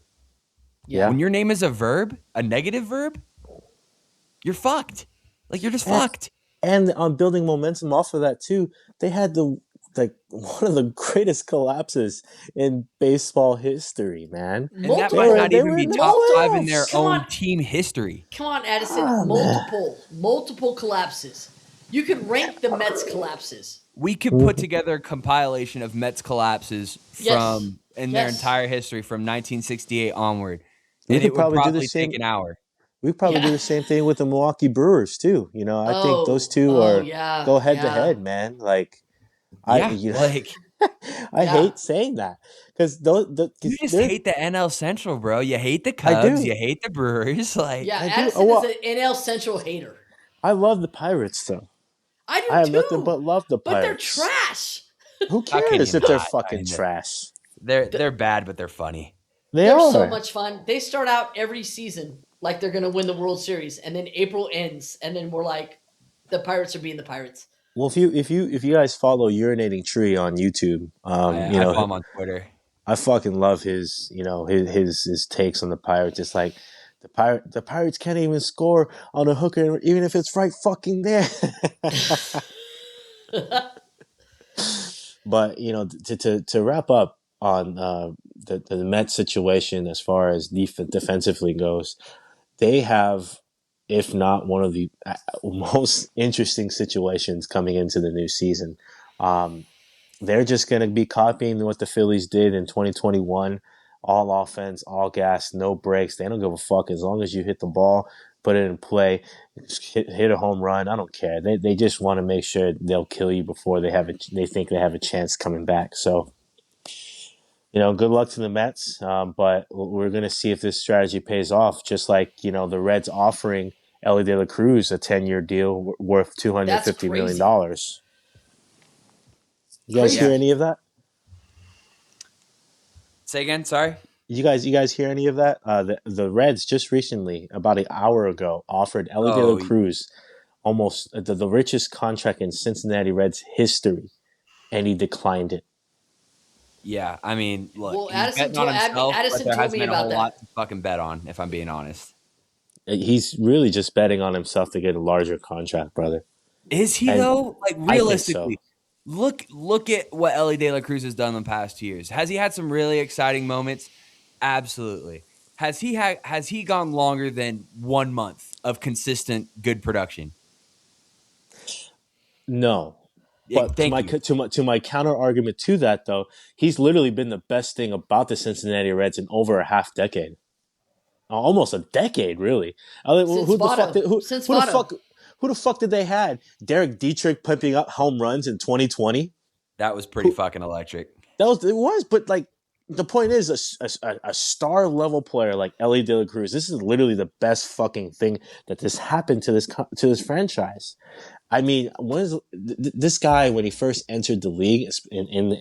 Yeah. When your name is a verb, a negative verb, you're fucked. Like, you're just fucked. And on building momentum off of that too, they had one of the greatest collapses in baseball history, man. And that might not even be top 5 in their own team history. Come on, Addison. Multiple collapses. You could rank the Mets collapses. We could put together a compilation of Mets collapses from their entire history from 1968 onward. And it would probably take an hour. We probably do the same thing with the Milwaukee Brewers too. I think those two go head to head, man. Like, I hate saying that because you just hate the NL Central, bro. You hate the Cubs. You hate the Brewers. Like, Addison is an NL Central hater. I love the Pirates though. I do too. I have nothing but love the Pirates. But they're trash. Who cares if they're fucking trash? They're bad, but they're funny. They're so much fun. They start out every season like they're going to win the World Series, and then April ends, and then we're like, the Pirates are being the Pirates. Well, if you guys follow Urinating Tree on YouTube, I follow him on Twitter. I fucking love his takes on the Pirates. It's like the Pirates can't even score on a hooker, even if it's right fucking there. But to wrap up on the Mets situation as far as defensively goes, they have, if not one of the most interesting situations coming into the new season. They're just going to be copying what the Phillies did in 2021. All offense, all gas, no breaks. They don't give a fuck as long as you hit the ball, put it in play, hit a home run. I don't care. They just want to make sure they'll kill you before they think they have a chance coming back. So, good luck to the Mets. But we're going to see if this strategy pays off. Just like the Reds offering Elly De La Cruz a 10-year deal worth $250 million. You guys hear any of that? Say again, sorry? You guys hear any of that? The Reds just recently, about an hour ago, offered Elly De La Oh Cruz almost the richest contract in Cincinnati Reds history, and he declined it. yeah, I mean, look, Well, he's betting on himself, but Addison there told hasn't me been a about whole lot that. to fucking bet on, if I'm being honest. He's really just betting on himself to get a larger contract, brother. Is he And though? Like I think so. realistically, look at what Elly De La Cruz has done in the past 2 years. Has he had some really exciting moments? Absolutely. Has he gone longer than 1 month of consistent good production? No. Yeah, But thank you. to my counter argument to that though, he's literally been the best thing about the Cincinnati Reds in over a half decade, almost a decade, really. I mean, Since Votto. Since who the Votto. fuck did they had? Derek Dietrich pumping up home runs in 2020. That was pretty Who fucking electric. but like the point is a star level player like Elly De La Cruz. This is literally the best fucking thing that this happened to this franchise. I mean, this guy when he first entered the league in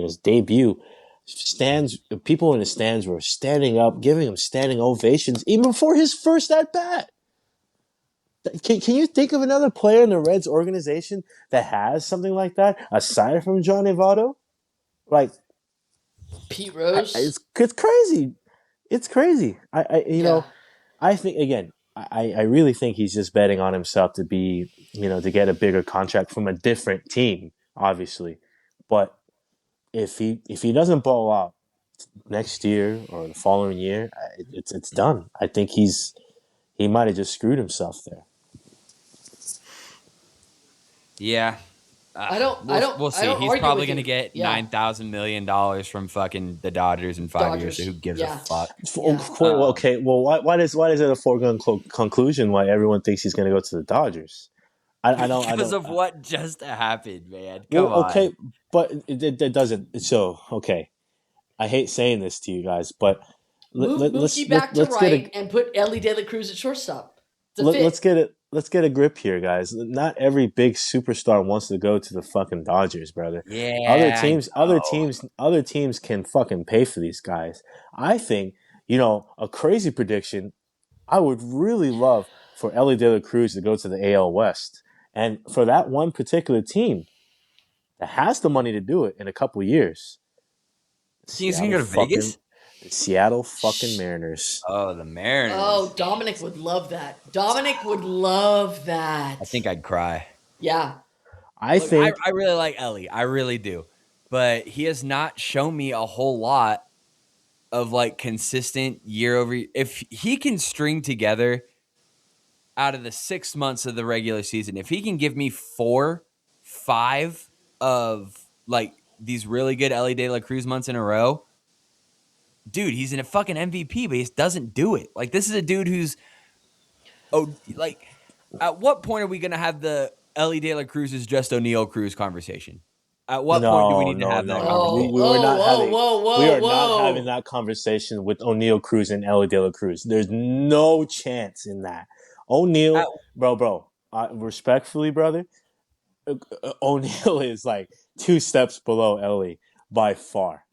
his debut, stands people in the stands were standing up, giving him standing ovations even before his first at bat. Can you think of another player in the Reds organization that has something like that aside from Johnny Votto? Like Pete Rose. it's crazy. It's crazy. Yeah. I think again. I really think he's just betting on himself to be, to get a bigger contract from a different team, obviously. But if he doesn't ball out next year or the following year, it's done. I think he might have just screwed himself there. Yeah. We'll I see. don't He's argue probably with going to you. get Yeah. $9,000 from fucking the Dodgers in 5 years. So who Dodgers. gives a Yeah. fuck? Yeah. Okay, well, why is it a foregone conclusion why everyone thinks he's going to go to the Dodgers? I Because don't. of what just happened, man. Well, Come on. okay, but it doesn't. So okay, I hate saying this to you guys, but Move Mookie back to let's get a right and put Elly De La Cruz at shortstop. It's a fit. let's get a grip here, guys. Not every big superstar wants to go to the fucking Dodgers, brother. Yeah, I know. Other teams can fucking pay for these guys. I think a crazy prediction. I would really love for Elly De La Cruz to go to the AL West, and for that one particular team that has the money to do it in a couple years, He's going Seattle to go to fucking Vegas? the Seattle fucking Mariners. Oh, the Oh, Mariners. Dominic would love that. Dominic would love that. I think I'd cry. Yeah. I Look, think I really like Ellie. I really do. But he has not shown me a whole lot of like consistent year over year. If he can string together out of the 6 months of the regular season, if he can give me 5 of like these really good Ellie De La Cruz months in a row, dude, he's in a fucking MVP, but he just doesn't do it. Like this is a dude who's like at what point are we gonna have the Ellie De La Cruz is just O'Neal Cruz conversation? At what point do we need to have that Oh, We conversation? were whoa, not whoa, having whoa, we whoa, are not having whoa. that conversation with O'Neal Cruz and Elly De La Cruz. There's no chance in that. O'Neal, At, bro, respectfully, brother, O'Neal is like 2 steps below Elly by far.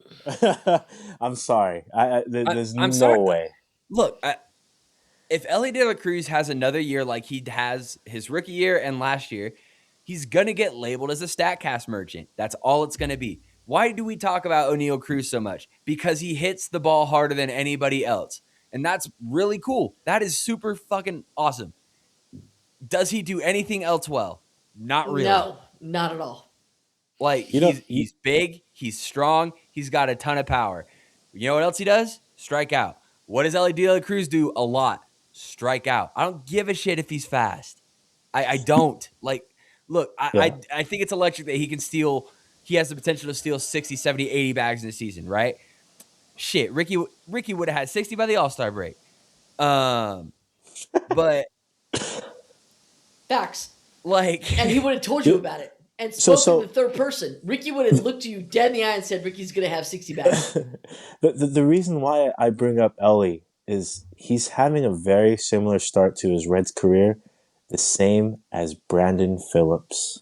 I'm sorry. There's I'm sorry. no way. Look, if Ellie De La Cruz has another year like he has his rookie year and last year, he's gonna get labeled as a StatCast merchant. That's all it's gonna be. Why do we talk about O'Neal Cruz so much? Because he hits the ball harder than anybody else. And that's really cool. That is super fucking awesome. Does he do anything else well? Not really. No, not at all. Like You know, he's big, he's strong, he's got a ton of power. You know what else he does? Strike out. What does Ellie De La Cruz do? A lot. Strike out. I don't give a shit if he's fast. I don't. Like, look, yeah. I think it's electric that he can steal. He has the potential to steal 60, 70, 80 bags in a season, right? Shit, Ricky would have had 60 by the All-Star break. But Facts. like, And he would have told you about it and spoken in the third person. Ricky would have looked you dead in the eye and said, Ricky's going to have 60 bags. The reason why I bring up Elly is he's having a very similar start to his Reds career, the same as Brandon Phillips.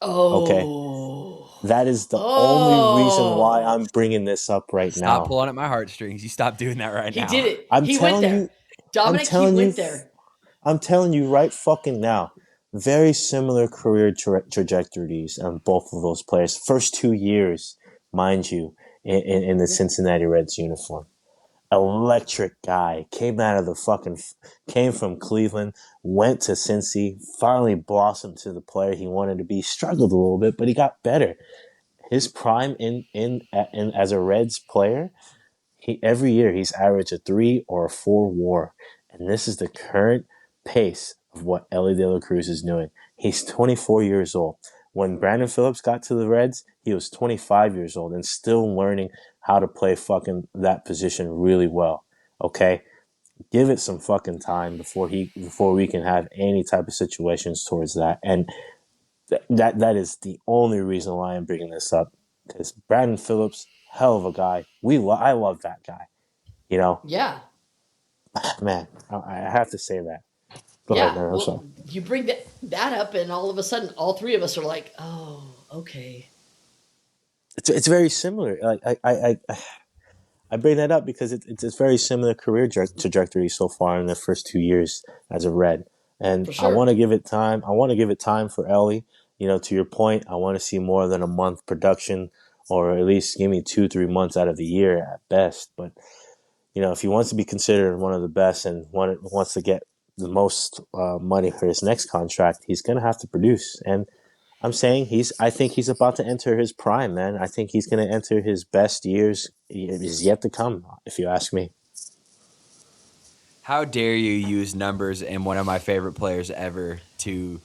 Okay. Oh. That is the only reason why Oh, I'm bringing this up right Stop now. pulling at my heartstrings. You stop doing that right he did now. it. I'm He went telling there. you, I'm Dominic, he telling you, went there. I'm telling you right fucking now. Very similar career trajectories on both of those players. First 2 years, mind you, in the Cincinnati Reds uniform. Electric guy. Came from Cleveland, went to Cincy, finally blossomed to the player he wanted to be. Struggled a little bit, but he got better. His prime in as a Reds player, every year he's averaged a 3 or 4 WAR, and this is the current pace of what Ellie De La Cruz is doing. He's 24 years old. When Brandon Phillips got to the Reds, he was 25 years old and still learning how to play fucking that position really well. Okay, give it some fucking time before we can have any type of situations towards that. And that is the only reason why I'm bringing this up, because Brandon Phillips, hell of a guy. I love that guy. You know, Yeah. man, I have to say that. Go ahead, Yeah. man. I'm sorry. Well, you bring that up, and all of a sudden, all three of us are like, oh, okay. It's very similar. I bring that up because it's very similar career trajectory so far in the first 2 years as a Red, and For I sure. want to give it time. I want to give it time for Ellie. You know, to your point, I want to see more than a month production, or at least give me 2-3 months out of the year at best. But you know, if he wants to be considered one of the best and wants to get the most money for his next contract, he's going to have to produce. And I'm saying I think he's about to enter his prime, man. I think he's going to enter his best years is yet to come, if you ask me. How dare you use numbers and one of my favorite players ever to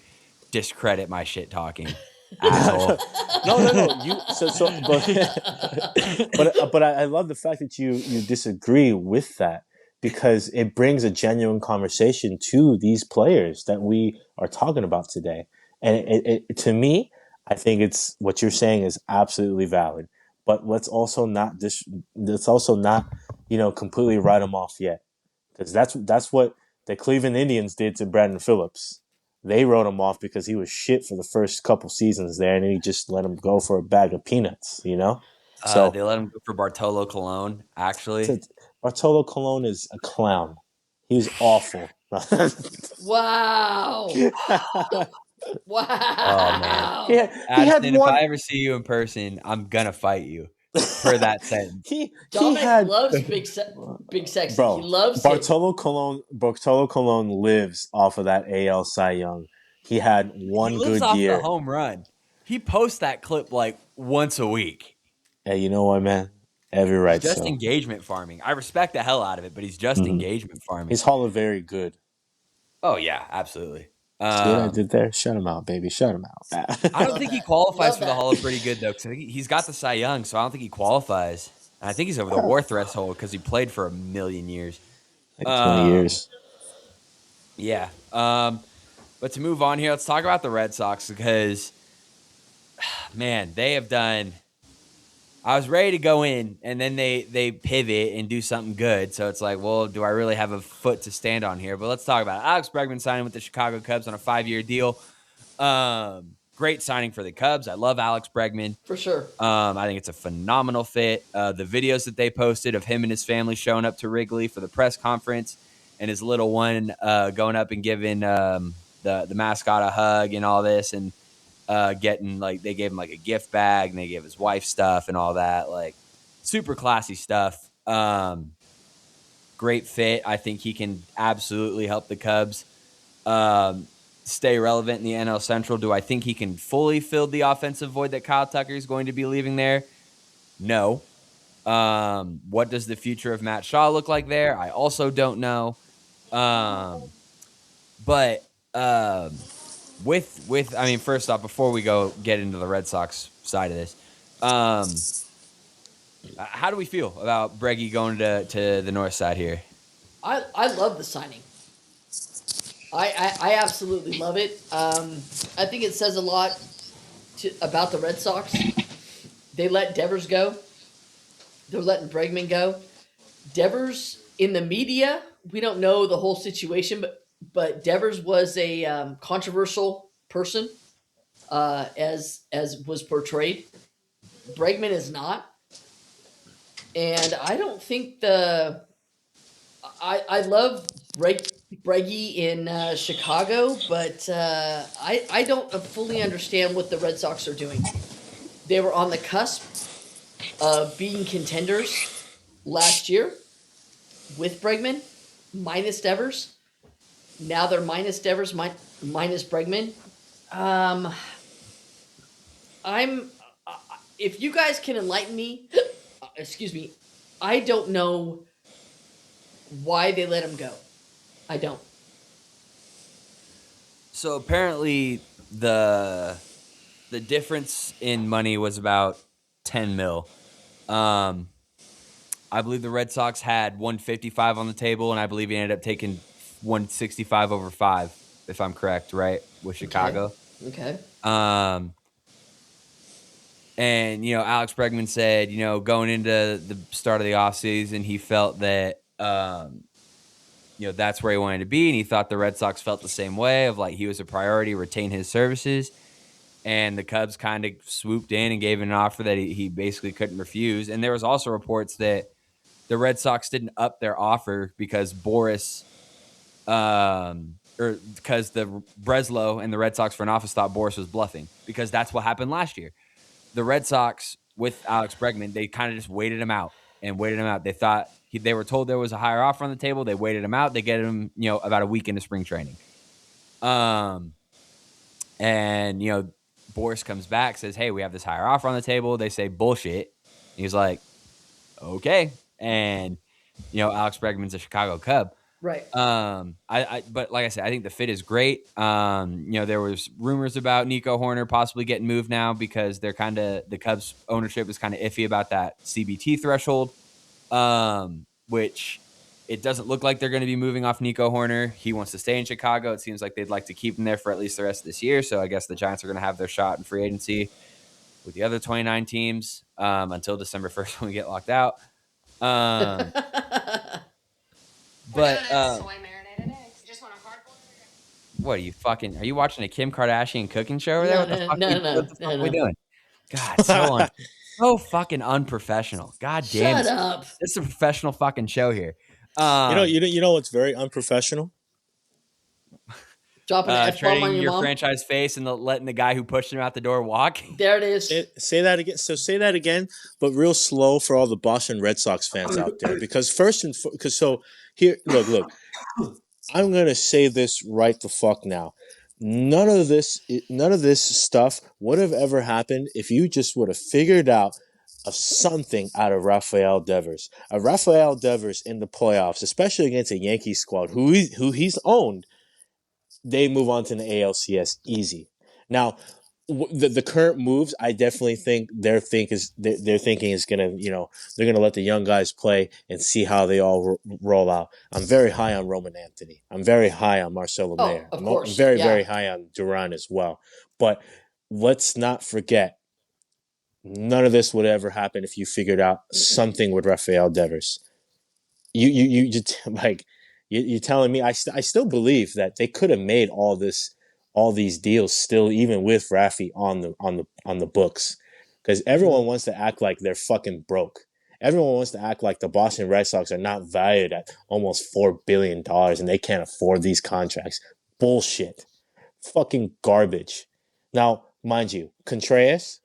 discredit my shit talking, asshole. No. But I love the fact that you disagree with that, because it brings a genuine conversation to these players that we are talking about today. And to me, I think it's what you're saying is absolutely valid. But let's also not completely write them off yet, because that's what the Cleveland Indians did to Brandon Phillips. They wrote him off because he was shit for the first couple seasons there, and then he just let him go for a bag of peanuts, you know. So They let him go for Bartolo Colon, actually. Bartolo Colon is a clown. He was awful. Wow. Oh, man. He had Addison, if one. I ever see you in person, I'm going to fight you for that sentence. He Dominic had loves big sexy. He bro. loves him. Bartolo Colon lives off of that AL Cy Young. He had He one lives good off the year. home run. He posts that clip like once a week. Hey, you know what, man? Every He's right just so. engagement farming. I respect the hell out of it, but he's just Mm-hmm. engagement farming. His Hall of Very good. Oh, yeah, absolutely. See what I did there? Shut him out, baby. Shut him out. I don't Love think he that. qualifies Love for the that. Hall of Pretty Good, though, because he's got the Cy Young, so I don't think he qualifies. And I think he's over the WAR threshold because he played for 1,000,000 years. Like 20 years. Yeah. But to move on here, let's talk about the Red Sox because, man, they have done. I was ready to go in, and then they pivot and do something good. So it's like, well, do I really have a foot to stand on here? But let's talk about it. Alex Bregman signing with the Chicago Cubs on a 5-year deal. Great signing for the Cubs. I love Alex Bregman. For sure. I think it's a phenomenal fit. The videos that they posted of him and his family showing up to Wrigley for the press conference, and his little one going up and giving the mascot a hug and all this, and getting they gave him like a gift bag, and they gave his wife stuff and all that, like super classy stuff. Great fit. I think he can absolutely help the Cubs stay relevant in the NL Central. Do I think he can fully fill the offensive void that Kyle Tucker is going to be leaving there? No. What does the future of Matt Shaw look like there? I also don't know. But I mean, first off, before we get into the Red Sox side of this, how do we feel about Breggy going to the north side here? I love the signing. I absolutely love it. I think it says a lot about the Red Sox. They let Devers go. They're letting Bregman go. Devers in the media, we don't know the whole situation, but Devers was a controversial person as was portrayed. Bregman is not, and I don't think the I love Breggy in Chicago, but I don't fully understand what the Red Sox are doing. They were on the cusp of being contenders last year with Bregman, minus Devers. Now they're minus Devers, minus Bregman. Um, I'm. If you guys can enlighten me, excuse me, I don't know why they let him go. I don't. So apparently the difference in money was about 10 mil. I believe the Red Sox had 155 on the table, and I believe he ended up taking 165 over 5, if I'm correct, right, with Chicago. Okay. And, Alex Bregman said, going into the start of the offseason, he felt that, that's where he wanted to be. And he thought the Red Sox felt the same way, of like he was a priority, retain his services. And the Cubs kind of swooped in and gave him an offer that he basically couldn't refuse. And there was also reports that the Red Sox didn't up their offer because Boris, or because the Breslow and the Red Sox front office thought Boris was bluffing, because that's what happened last year. The Red Sox with Alex Bregman, they kind of just waited him out. They thought they were told there was a higher offer on the table. They waited him out. They get him, about a week into spring training. And Boris comes back, says, "Hey, we have this higher offer on the table." They say bullshit. And he's like, "Okay." And Alex Bregman's a Chicago Cub. Right. But like I said, I think the fit is great. There was rumors about Nico Horner possibly getting moved now because the Cubs ownership is kind of iffy about that CBT threshold, which it doesn't look like they're going to be moving off Nico Horner. He wants to stay in Chicago. It seems like they'd like to keep him there for at least the rest of this year. So I guess the Giants are going to have their shot in free agency with the other 29 teams until December 1st when we get locked out. But soy marinated eggs. Just want a hard boiled. What are you watching a Kim Kardashian cooking show over there? What the fuck are we doing? God, so fucking unprofessional. God damn it. Shut up. It's a professional fucking show here. You know what's very unprofessional? Dropping an F-bomb on trading your your mom. franchise face and letting the guy who pushed him out the door walk. There it is. Say that again. So say that again, but real slow for all the Boston Red Sox fans out there. Because here, look. I'm gonna say this right the fuck now. None of this stuff would have ever happened if you just would have figured out of something out of Rafael Devers. Rafael Devers in the playoffs, especially against a Yankee squad who he's owned, they move on to the ALCS easy. Now, the current moves, I definitely think their thinking is gonna, they're gonna let the young guys play and see how they all roll out. I'm very high on Roman Anthony. I'm very high on Marcelo Mayer. Of course. I'm very, very high on Duran as well. But let's not forget, none of this would ever happen if you figured out something with Rafael Devers. You just like you're telling me I still believe that they could have made all these deals still, even with Rafi on the books, because everyone wants to act like they're fucking broke. Everyone wants to act like the Boston Red Sox are not valued at almost $4 billion and they can't afford these contracts. Bullshit. Fucking garbage. Now, mind you, Contreras,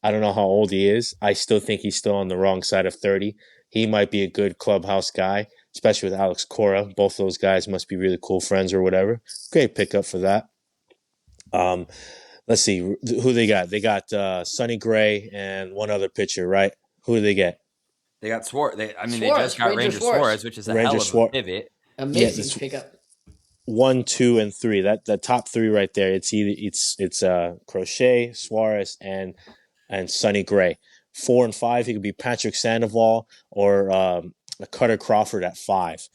I don't know how old he is. I still think he's still on the wrong side of 30. He might be a good clubhouse guy, especially with Alex Cora. Both those guys must be really cool friends or whatever. Great pickup for that. Let's see who they got. They got Sonny Gray and one other pitcher, right? Who do they get? They got Suarez. They Suarez, just got Ranger Suarez, which is a hell of a pivot. Amazing pickup. 1, 2, and 3. That top 3 right there. It's Crochet, Suarez, and Sonny Gray. 4 and 5, he could be Patrick Sandoval or Cutter Crawford at 5.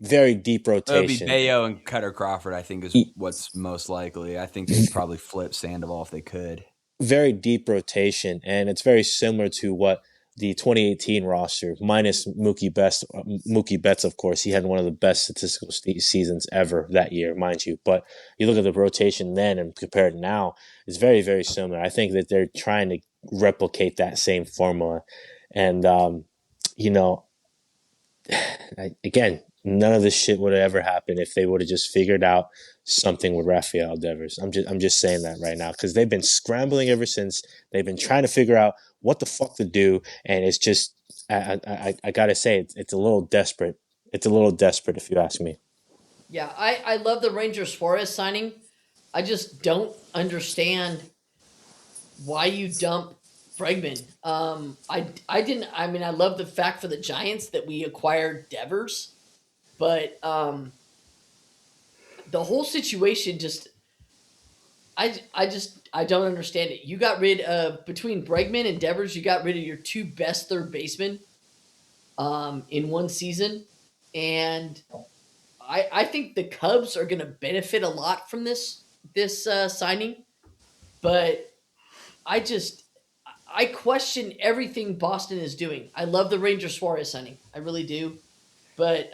Very deep rotation. It'll be Bayo and Cutter Crawford, I think, is what's most likely. I think they'd probably flip Sandoval if they could. Very deep rotation, and it's very similar to what the 2018 roster minus Mookie Betts, of course, he had one of the best statistical seasons ever that year, mind you. But you look at the rotation then and compare it now, it's very, very similar. I think that they're trying to replicate that same formula. And, you know, again, none of this shit would have ever happened if they would have just figured out something with Rafael Devers. I'm just saying that right now because they've been scrambling ever since. They've been trying to figure out what the fuck to do, and it's just I gotta say it's a little desperate. It's a little desperate if you ask me. Yeah, I love the Rangers Suarez signing. I just don't understand why you dump Bregman. I didn't. I mean, I love the fact for the Giants that we acquired Devers, but the whole situation just. I don't understand it. You got rid of between Bregman and Devers, you got rid of your two best third basemen in one season, and I think the Cubs are going to benefit a lot from this signing, but I just I question everything Boston is doing. I love the Ranger Suarez signing, I really do, but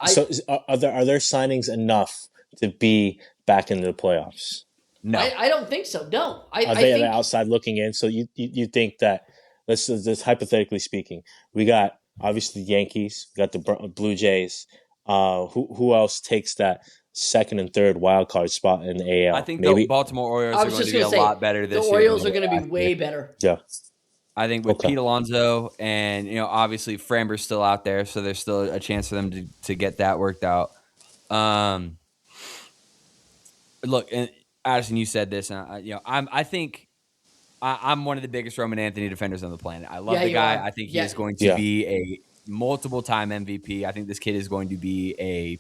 So are there signings enough to be back into the playoffs? No, I don't think so. No, Are I they on the think outside looking in? So you think that let's just hypothetically speaking, we got obviously the Yankees, we got the Blue Jays. Who else takes that second and third wild card spot in the I AL? think the Maybe. Baltimore Orioles I are was going just to be going a to say lot better the this year. Orioles Than are going to be last way year. better. Yeah. I think with Okay. Pete Alonso and obviously Framber's still out there, so there's still a chance for them to get that worked out. Look, and Addison, you said this, and I think I'm one of the biggest Roman Anthony defenders on the planet. I love Yeah, the you guy. are. I think he Yeah. is going to Yeah. be a multiple-time MVP. I think this kid is going to be a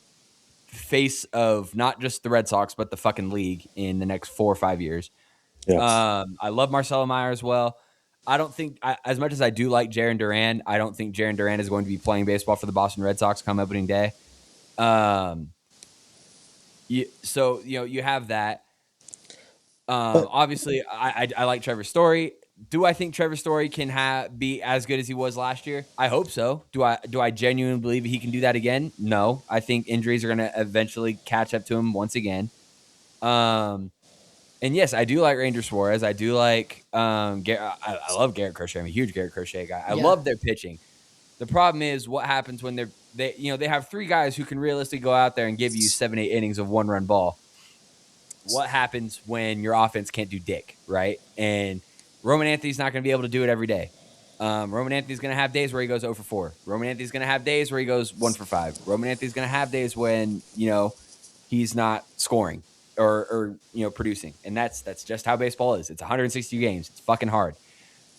face of not just the Red Sox, but the fucking league in the next 4 or 5 years. Yeah. I love Marcelo Meyer as well. I don't think, as much as I do like Jarren Duran, I don't think Jarren Duran is going to be playing baseball for the Boston Red Sox come opening day. So you have that. Obviously, I like Trevor Story. Do I think Trevor Story can be as good as he was last year? I hope so. Do I genuinely believe he can do that again? No. I think injuries are going to eventually catch up to him once again. And yes, I do like Ranger Suarez. I do like I love Garrett Crochet. I'm a huge Garrett Crochet guy. I love their pitching. The problem is what happens when they have three guys who can realistically go out there and give you 7-8 innings of one-run ball. What happens when your offense can't do dick, right? And Roman Anthony's not going to be able to do it every day. Roman Anthony's going to have days where he goes 0 for 4. Roman Anthony's going to have days where he goes 1 for 5. Roman Anthony's going to have days when he's not scoring or producing, and that's just how baseball is. It's 160 games. It's fucking hard.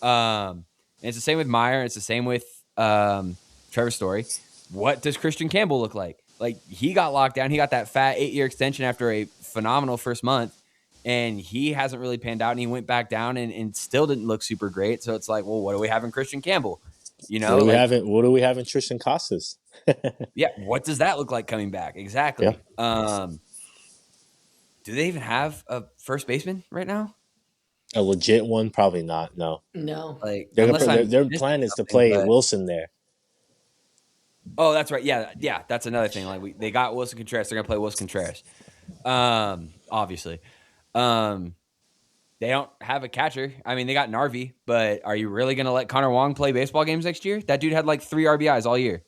And it's the same with Meyer. It's the same with Trevor Story. What does Christian Campbell look like? Like, he got locked down. He got that fat 8-year extension after a phenomenal first month, and he hasn't really panned out, and he went back down and still didn't look super great. So it's like, well, what do we have in Christian Campbell? What do we have in Tristan Casas? Yeah, what does that look like coming back? Exactly. Yeah. Do they even have a first baseman right now? A legit one? Probably not. No. Like, Their plan is to play Wilson there. Oh, that's right. Yeah, that's another thing. Like, they got Wilson Contreras. They're gonna play Wilson Contreras. Obviously, they don't have a catcher. I mean, they got Narvi, but are you really gonna let Connor Wong play baseball games next year? That dude had like 3 RBIs all year.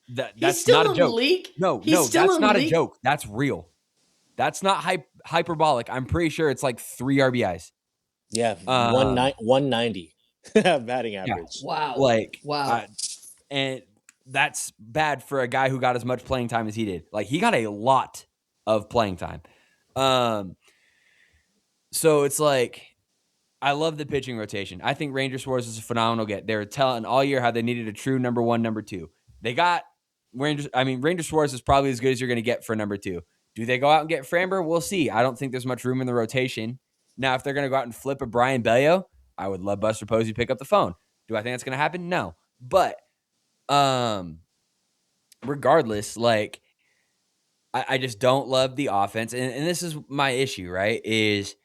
That's not a joke. No, that's not a joke. That's real. That's not hyperbolic. I'm pretty sure it's like 3 RBIs. Yeah, 190 batting average. Yeah. Wow. And that's bad for a guy who got as much playing time as he did. Like, he got a lot of playing time. So it's like, I love the pitching rotation. I think Ranger Suarez is a phenomenal get. They were telling all year how they needed a true number 1, number 2. They got Ranger Suarez is probably as good as you're going to get for number 2. Do they go out and get Framber? We'll see. I don't think there's much room in the rotation. Now, if they're going to go out and flip a Brian Bello, I would love Buster Posey to pick up the phone. Do I think that's going to happen? No. But regardless, like, I just don't love the offense. And this is my issue, right? Is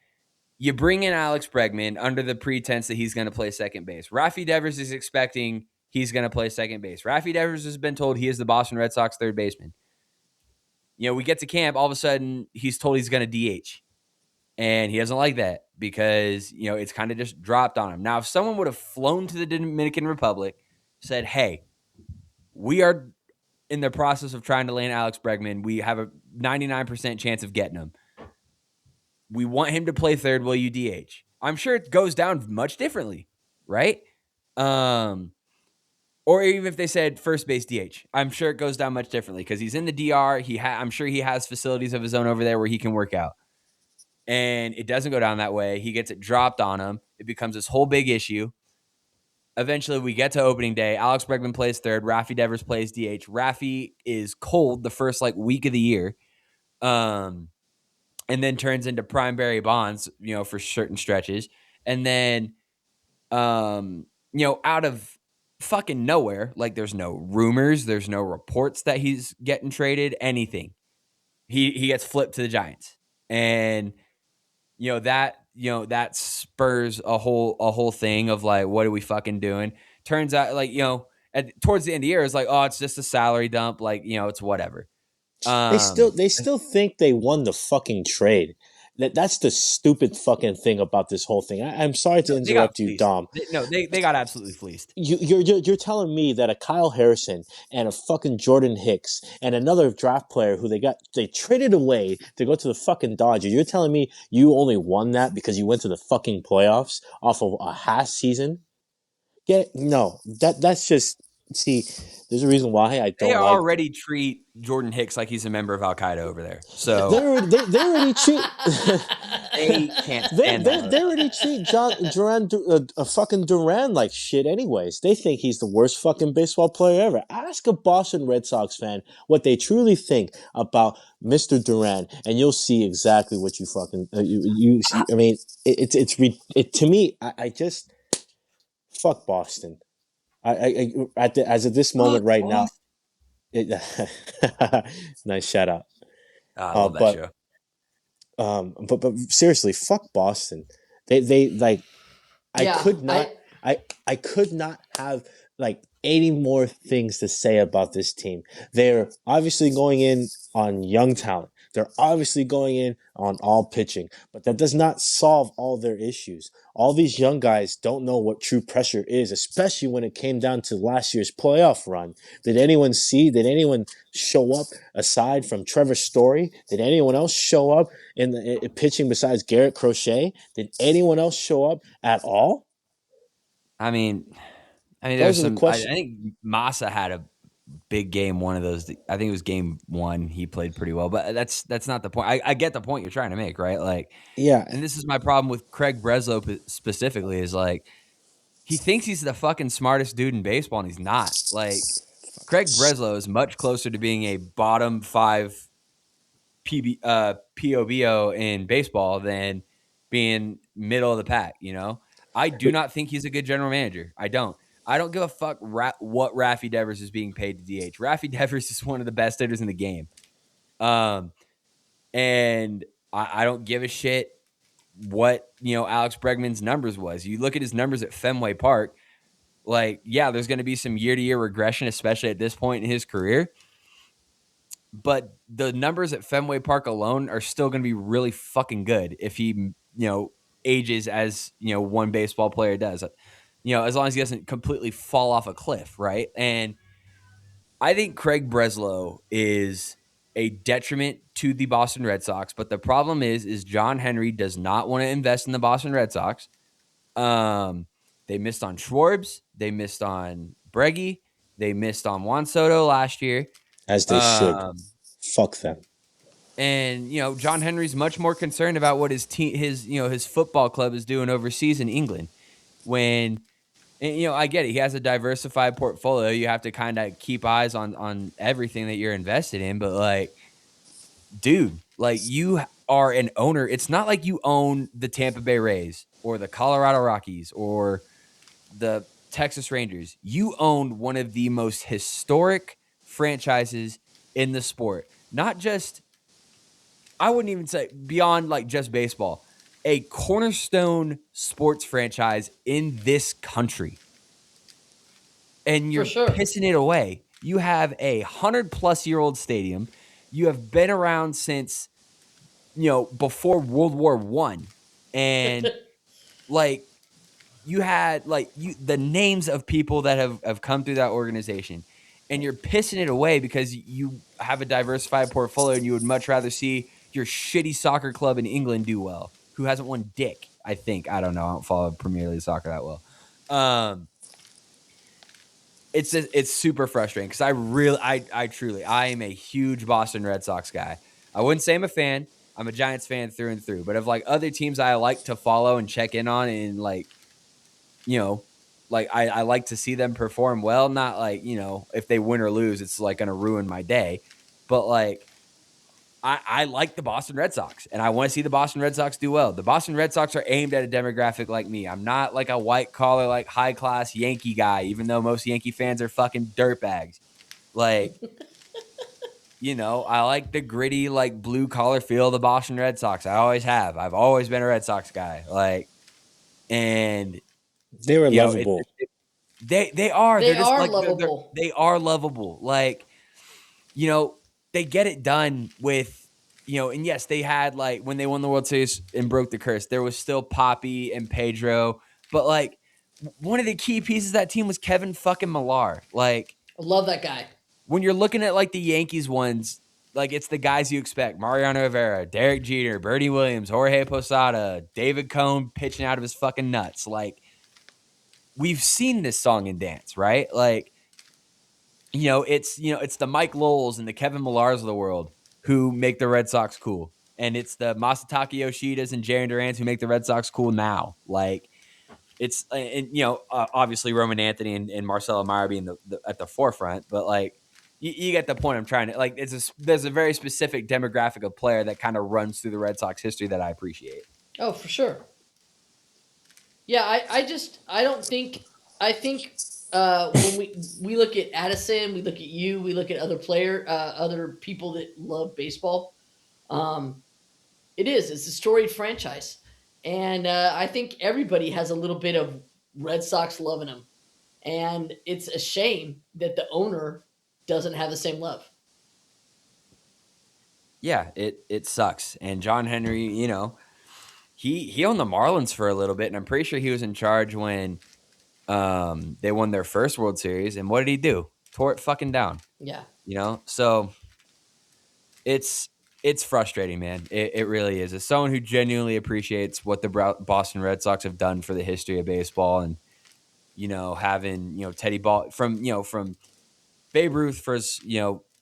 You bring in Alex Bregman under the pretense that he's going to play second base. Rafi Devers is expecting he's going to play second base. Rafi Devers has been told he is the Boston Red Sox third baseman. We get to camp, all of a sudden he's told he's going to DH. And he doesn't like that because, it's kind of just dropped on him. Now, if someone would have flown to the Dominican Republic, said, hey, we are in the process of trying to land Alex Bregman. We have a 99% chance of getting him. We want him to play third. Will you DH? I'm sure it goes down much differently, right? Or even if they said first base DH, I'm sure it goes down much differently because he's in the DR. I'm sure he has facilities of his own over there where he can work out. And it doesn't go down that way. He gets it dropped on him. It becomes this whole big issue. Eventually, we get to opening day. Alex Bregman plays third. Rafi Devers plays DH. Rafi is cold the first week of the year, and then turns into prime Barry Bonds, for certain stretches. And then, out of fucking nowhere, there's no rumors, there's no reports that he's getting traded, anything. He gets flipped to the Giants, and that spurs a whole thing of what are we fucking doing? Turns out towards the end of the year, it's it's just a salary dump. It's whatever. They still think they won the fucking trade. That's the stupid fucking thing about this whole thing. I'm sorry to interrupt you, Dom. They got absolutely fleeced. You're telling me that a Kyle Harrison and a fucking Jordan Hicks and another draft player who they traded away to go to the fucking Dodgers. You're telling me you only won that because you went to the fucking playoffs off of a half season? That's just. See, there's a reason why I don't. They already treat Jordan Hicks like he's a member of Al Qaeda over there. So they already treat. They can't stand that. They already treat fucking Duran like shit. Anyways, they think he's the worst fucking baseball player ever. Ask a Boston Red Sox fan what they truly think about Mr. Duran, and you'll see exactly what you fucking you see. I mean, it to me. I just fuck Boston. As of this moment right now, nice shout out. I love that show. But seriously, fuck Boston. They I could not have 80 more things to say about this team. They're obviously going in on young talent. They're obviously going in on all pitching, but that does not solve all their issues. All these young guys don't know what true pressure is, especially when it came down to last year's playoff run. Did anyone show up aside from Trevor Story? Did anyone else show up in pitching besides Garrett Crochet? Did anyone else show up at all? I mean, there's some. I think Massa had a big game. One of those. I think it was game one. He played pretty well, but that's not the point. I get the point you're trying to make, right? Yeah. And this is my problem with Craig Breslow specifically is he thinks he's the fucking smartest dude in baseball, and he's not. Craig Breslow is much closer to being a bottom 5 POBO in baseball than being middle of the pack. I do not think he's a good general manager. I don't give a fuck what Rafi Devers is being paid to DH. Rafi Devers is one of the best hitters in the game. And I don't give a shit what, Alex Bregman's numbers was. You look at his numbers at Fenway Park, there's going to be some year-to-year regression, especially at this point in his career. But the numbers at Fenway Park alone are still going to be really fucking good if he, ages as, one baseball player does. As long as he doesn't completely fall off a cliff, right? And I think Craig Breslow is a detriment to the Boston Red Sox, but the problem is John Henry does not want to invest in the Boston Red Sox. They missed on Schwartz. They missed on Breggy. They missed on Juan Soto last year. As they should. Fuck them. And, John Henry's much more concerned about what his team, his football club is doing overseas in England. And, I get it. He has a diversified portfolio. You have to kind of keep eyes on everything that you're invested in. But, dude, you are an owner. It's not like you own the Tampa Bay Rays or the Colorado Rockies or the Texas Rangers. You own one of the most historic franchises in the sport. Not just, I wouldn't even say beyond just baseball. a cornerstone sports franchise in this country. And you're pissing it away. You have a 100-plus-year-old stadium. You have been around since, before World War I. And, you had, the names of people that have come through that organization. And you're pissing it away because you have a diversified portfolio and you would much rather see your shitty soccer club in England do well, who hasn't won dick, I think. I don't know. I don't follow Premier League soccer that well. It's super frustrating because I am a huge Boston Red Sox guy. I wouldn't say I'm a fan. I'm a Giants fan through and through. But of other teams I like to follow and check in on and I like to see them perform well. Not if they win or lose, it's going to ruin my day. But I like the Boston Red Sox, and I want to see the Boston Red Sox do well. The Boston Red Sox are aimed at a demographic like me. I'm not like a white-collar, high-class Yankee guy, even though most Yankee fans are fucking dirtbags. I like the gritty, blue-collar feel of the Boston Red Sox. I always have. I've always been a Red Sox guy. And they were lovable. They are. They're lovable. They are lovable. They get it done with, and yes, they had when they won the World Series and broke the curse, there was still Poppy and Pedro, but one of the key pieces of that team was Kevin fucking Millar. I love that guy. When you're looking at the Yankees ones, it's the guys you expect: Mariano Rivera, Derek Jeter, Bernie Williams, Jorge Posada, David Cohn pitching out of his fucking nuts. We've seen this song and dance, right? It's the Mike Lowells and the Kevin Millars of the world who make the Red Sox cool. And it's the Masataka Yoshidas and Jarren Durants who make the Red Sox cool now. Obviously Roman Anthony and Marcelo Meyer being at the forefront, but you get the point I'm trying to, there's a very specific demographic of player that kind of runs through the Red Sox history that I appreciate. Oh, for sure. Yeah, I think when we look at Addison, we look at you, we look at other people that love baseball. It's a storied franchise, and I think everybody has a little bit of Red Sox love in them, and it's a shame that the owner doesn't have the same love. Yeah, it sucks. And John Henry, he owned the Marlins for a little bit, and I'm pretty sure he was in charge when they won their first World Series. And what did he do? Tore it fucking down. Yeah. So it's frustrating, man. It really is. As someone who genuinely appreciates what the Boston Red Sox have done for the history of baseball, and having Teddy Ball from Babe Ruth for as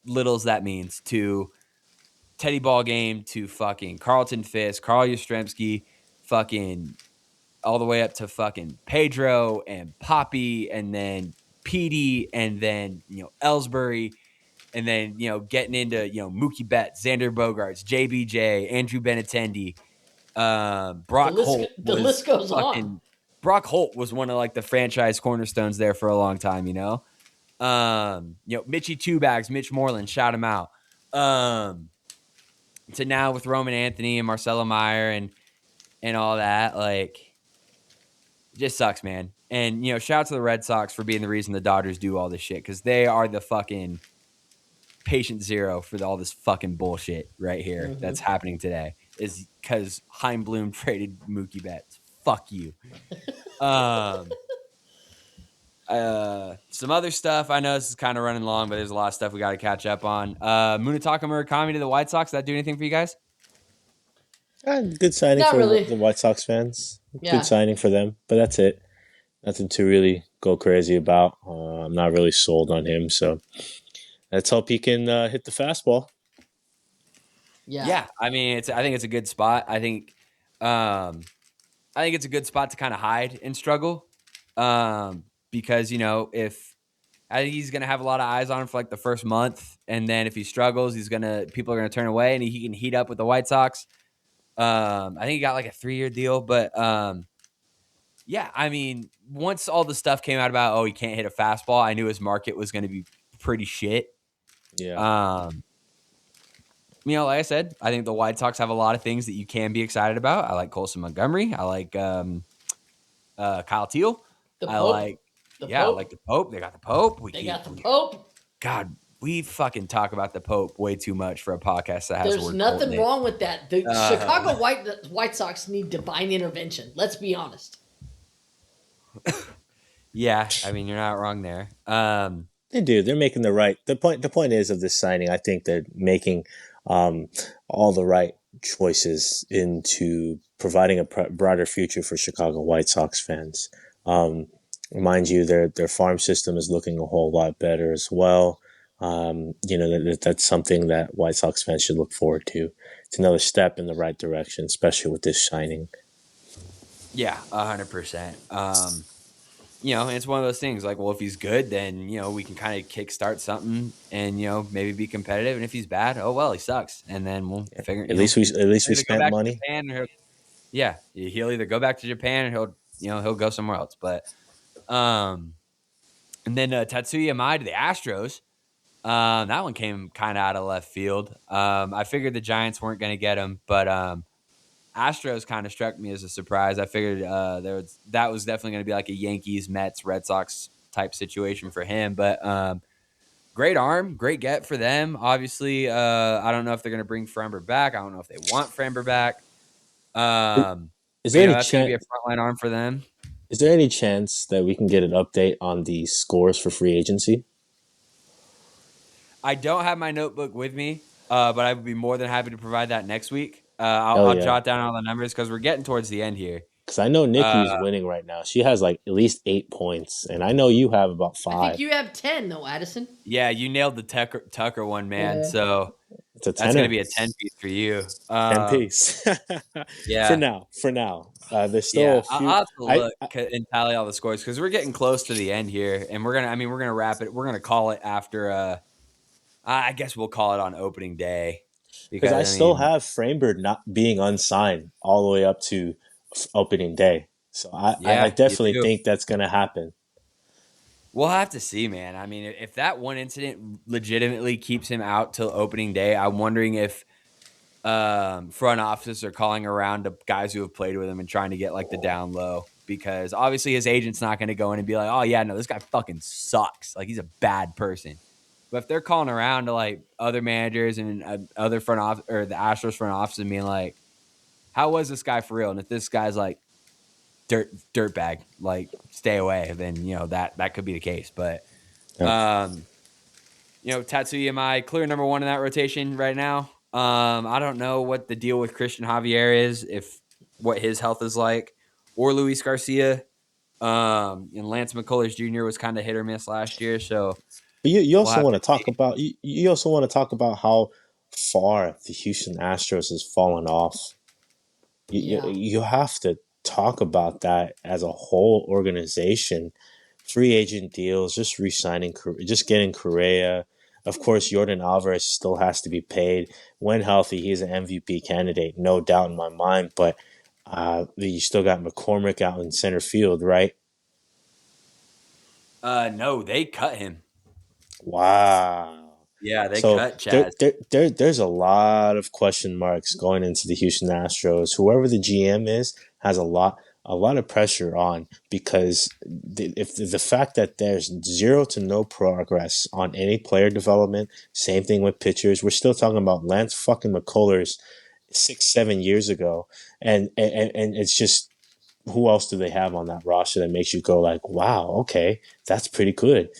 little as that means, to Teddy Ball Game, to fucking Carlton Fisk, Carl Yastrzemski, fucking all the way up to fucking Pedro and Poppy, and then Petey, and then Ellsbury, and then getting into Mookie Betts, Xander Bogaerts, JBJ, Andrew Benintendi, Brock Holt. The list goes on. Brock Holt was one of the franchise cornerstones there for a long time. Mitchie Two Bags, Mitch Moreland, shout him out. To now with Roman Anthony and Marcelo Meyer and all that, it just sucks, man. And shout out to the Red Sox for being the reason the Dodgers do all this shit, because they are the fucking patient zero for all this fucking bullshit right here that's happening today. Is because Chaim Bloom traded Mookie Betts. Fuck you. Some other stuff. I know this is kind of running long, but there's a lot of stuff we got to catch up on. Munetaka Murakami to the White Sox. Did that do anything for you guys? Good signing Not for really. the White Sox fans. Yeah. Good signing for them, but that's it. Nothing to really go crazy about. I'm not really sold on him, so let's hope he can hit the fastball. Yeah. I mean, I think it's a good spot. I think it's a good spot to kind of hide and struggle. Because if I think he's gonna have a lot of eyes on him for the first month, and then if he struggles, people are gonna turn away, and he can heat up with the White Sox. I think he got a 3-year deal, but yeah, I mean, once all the stuff came out about he can't hit a fastball, I knew his market was gonna be pretty shit. Yeah. like I said, I think the White Sox have a lot of things that you can be excited about. I like Colson Montgomery. I like Kyle Teal. The I Pope. like, The I like Pope. the Pope. They got the Pope. They got the Pope. God, we fucking talk about the Pope way too much for a podcast that has the There's word Pope in nothing it. wrong with that. The Chicago White Sox need divine intervention. Let's be honest. Yeah, I mean, you're not wrong there. They do. They're making the right. The point is of this signing. I think they're making all the right choices into providing a brighter future for Chicago White Sox fans. Mind you, their farm system is looking a whole lot better as well. That's something that White Sox fans should look forward to. It's another step in the right direction, especially with this signing. Yeah, 100%. It's one of those things like, well, if he's good, then, we can kind of kickstart something and, maybe be competitive. And if he's bad, oh, well, he sucks. And then we'll figure, At least we either go spent back to money. Japan or he'll either go back to Japan or he'll go somewhere else. But, and then Tatsuya Mai to the Astros. That one came kind of out of left field. I figured the Giants weren't going to get him, but, Astros kind of struck me as a surprise. I figured that was definitely going to be like a Yankees, Mets, Red Sox type situation for him. But great arm, great get for them. Obviously, I don't know if they're going to bring Framber back. I don't know if they want Framber back. Is there any that's going to be a frontline arm for them. Is there any chance that we can get an update on the scores for free agency? I don't have my notebook with me, but I would be more than happy to provide that next week. I'll jot down all the numbers because we're getting towards the end here. Because I know Nikki's winning right now. She has like at least 8 points, and I know you have about 5. I think you have 10 though, Addison. Yeah, you nailed the Tucker one, man. Yeah. So that's going to be a 10-piece for you. 10-piece. Yeah. For now. There's still a few. I'll have to look and tally all the scores because we're getting close to the end here, and we're gonna wrap it. We're gonna call it after. I guess we'll call it on opening day. Because I still have Framber not being unsigned all the way up to opening day. So I definitely think that's going to happen. We'll have to see, man. I mean, if that one incident legitimately keeps him out till opening day, I'm wondering if front offices are calling around to guys who have played with him and trying to get like the down low. Because obviously his agent's not going to go in and be like, oh, yeah, no, this guy fucking sucks. Like, he's a bad person. But if they're calling around to like other managers and other front office or the Astros front office and being like, how was this guy for real? And if this guy's like dirt bag, like stay away, then that could be the case. But Tatsuya Mai, clear number 1 in that rotation right now. I don't know what the deal with Christian Javier is, if what his health is like, or Luis Garcia. And Lance McCullers Jr. was kind of hit or miss last year, so. But you also want to talk about you also want to talk about how far the Houston Astros has fallen off. You have to talk about that as a whole organization. Free agent deals, just re-signing, just getting Correa. Of course, Jordan Alvarez still has to be paid. When healthy, he's an MVP candidate, no doubt in my mind. But you still got McCormick out in center field, right? No, they cut him. Wow. Yeah, they cut Chaz. There's a lot of question marks going into the Houston Astros. Whoever the GM is has a lot of pressure on, because if the fact that there's 0 to no progress on any player development, same thing with pitchers. We're still talking about Lance fucking McCullers 6-7 years ago, and it's just, who else do they have on that roster that makes you go like, wow, okay, that's pretty good.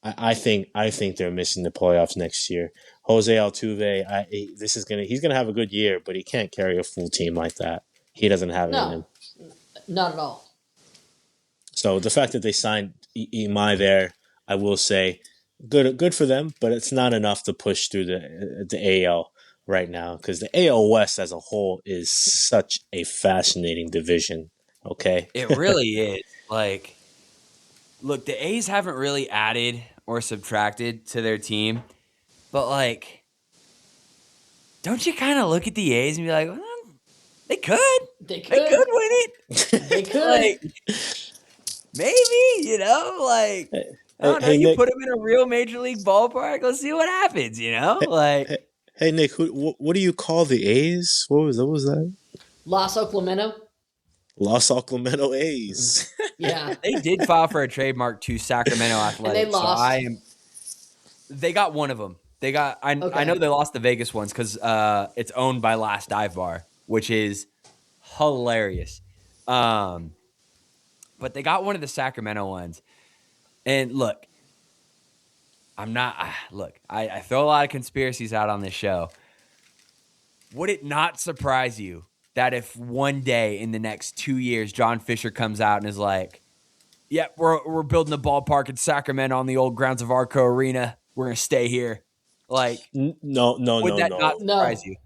I think they're missing the playoffs next year. Jose Altuve, he's gonna have a good year, but he can't carry a full team like that. He doesn't have it in him. Not at all. So the fact that they signed Imai there, I will say, good for them, but it's not enough to push through the AL right now, because the AL West as a whole is such a fascinating division. Okay, it really is. Like, look, the A's haven't really added or subtracted to their team, but like, don't you kind of look at the A's and be like, well, they could win it. They could. Like, maybe, like, I don't know, you put them in a real major league ballpark, let's see what happens, like. Hey Nick, what do you call the A's? What was that? Los Clemento. Los Sacramento A's. Yeah, They did file for a trademark to Sacramento and they Athletics, so lost. they got one of them. They got I Okay. know they lost the Vegas ones because it's owned by Last Dive Bar, which is hilarious. But they got one of the Sacramento ones, and look, I throw a lot of conspiracies out on this show. Would it not surprise you that if one day in the next 2 years, John Fisher comes out and is like, "Yeah, we're building a ballpark in Sacramento on the old grounds of Arco Arena. We're gonna stay here." Like, No, no, would no, that not no. surprise No. you?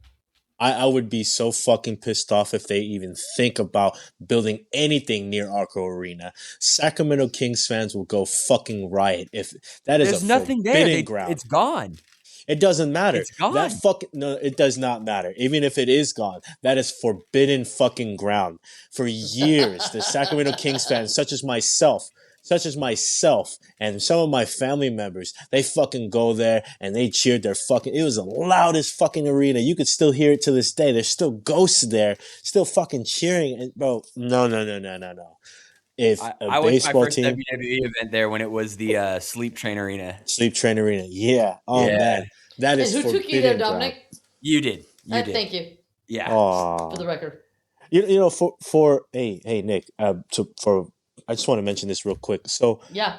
I would be so fucking pissed off if they even think about building anything near Arco Arena. Sacramento Kings fans will go fucking riot if that is There's a nothing there. forbidden ground. It's gone. It doesn't matter. It's gone. That fucking no, it does not matter. Even if it is gone, that is forbidden fucking ground. For years, the Sacramento Kings fans, such as myself, and some of my family members, they fucking go there and they cheered their fucking. It was the loudest fucking arena. You could still hear it to this day. There's still ghosts there, still fucking cheering. And bro, no. If a I went to my baseball first team, WWE event there when it was the Sleep Train Arena. Sleep Train Arena, yeah, oh Yeah. man, that And is who forbidden took you there, ground. Dominic? You did. You did. Thank you Yeah. Aww. for the record. You know, for hey Nick, I just want to mention this real quick. So Yeah.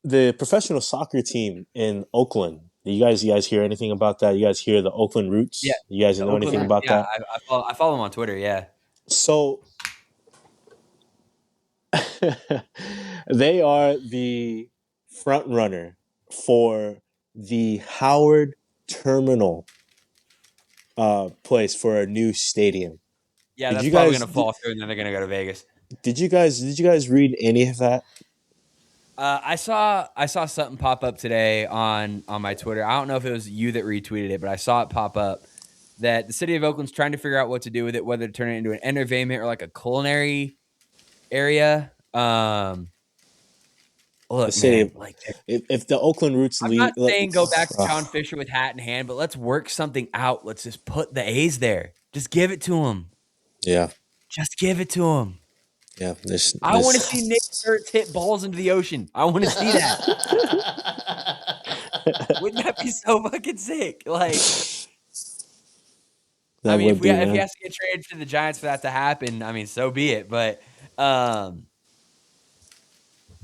the professional soccer team in Oakland. You guys hear anything about that? You guys hear the Oakland Roots? Yeah. You guys know anything about that? I follow them on Twitter. Yeah. So they are the front runner for the Howard Terminal place for a new stadium. Yeah, Did that's you probably guys- going to fall through, and then they're going to go to Vegas. Did you guys read any of that? I saw something pop up today on my Twitter. I don't know if it was you that retweeted it, but I saw it pop up that the city of Oakland's trying to figure out what to do with it, whether to turn it into an entertainment or like a culinary area. Look, The city, man, like, if the Oakland Roots I'm lead, not saying go back to John Fisher with hat in hand, but let's work something out. Let's just put the A's there. Just give it to him. Yeah, Just give it to him. yeah. I want to see Nick Sturts hit balls into the ocean. I want to see that. Wouldn't that be so fucking sick? Like, That I mean, would if be, he man. has to get traded to the Giants for that to happen, I mean, so be it. But,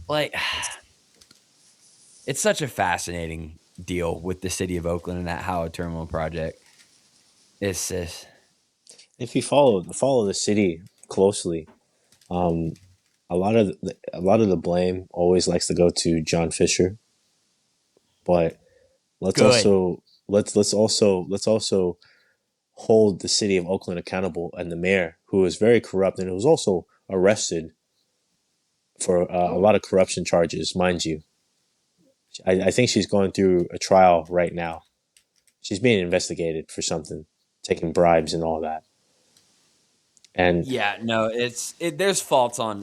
like, it's such a fascinating deal with the city of Oakland and that Howard Terminal project. It's just, If you follow the city closely, a lot of the blame always likes to go to John Fisher, but let's Good. also hold the city of Oakland accountable and the mayor, who is very corrupt and who was also arrested for a lot of corruption charges, mind you. I think she's going through a trial right now. She's being investigated for something, taking bribes and all that. And yeah, no, there's faults on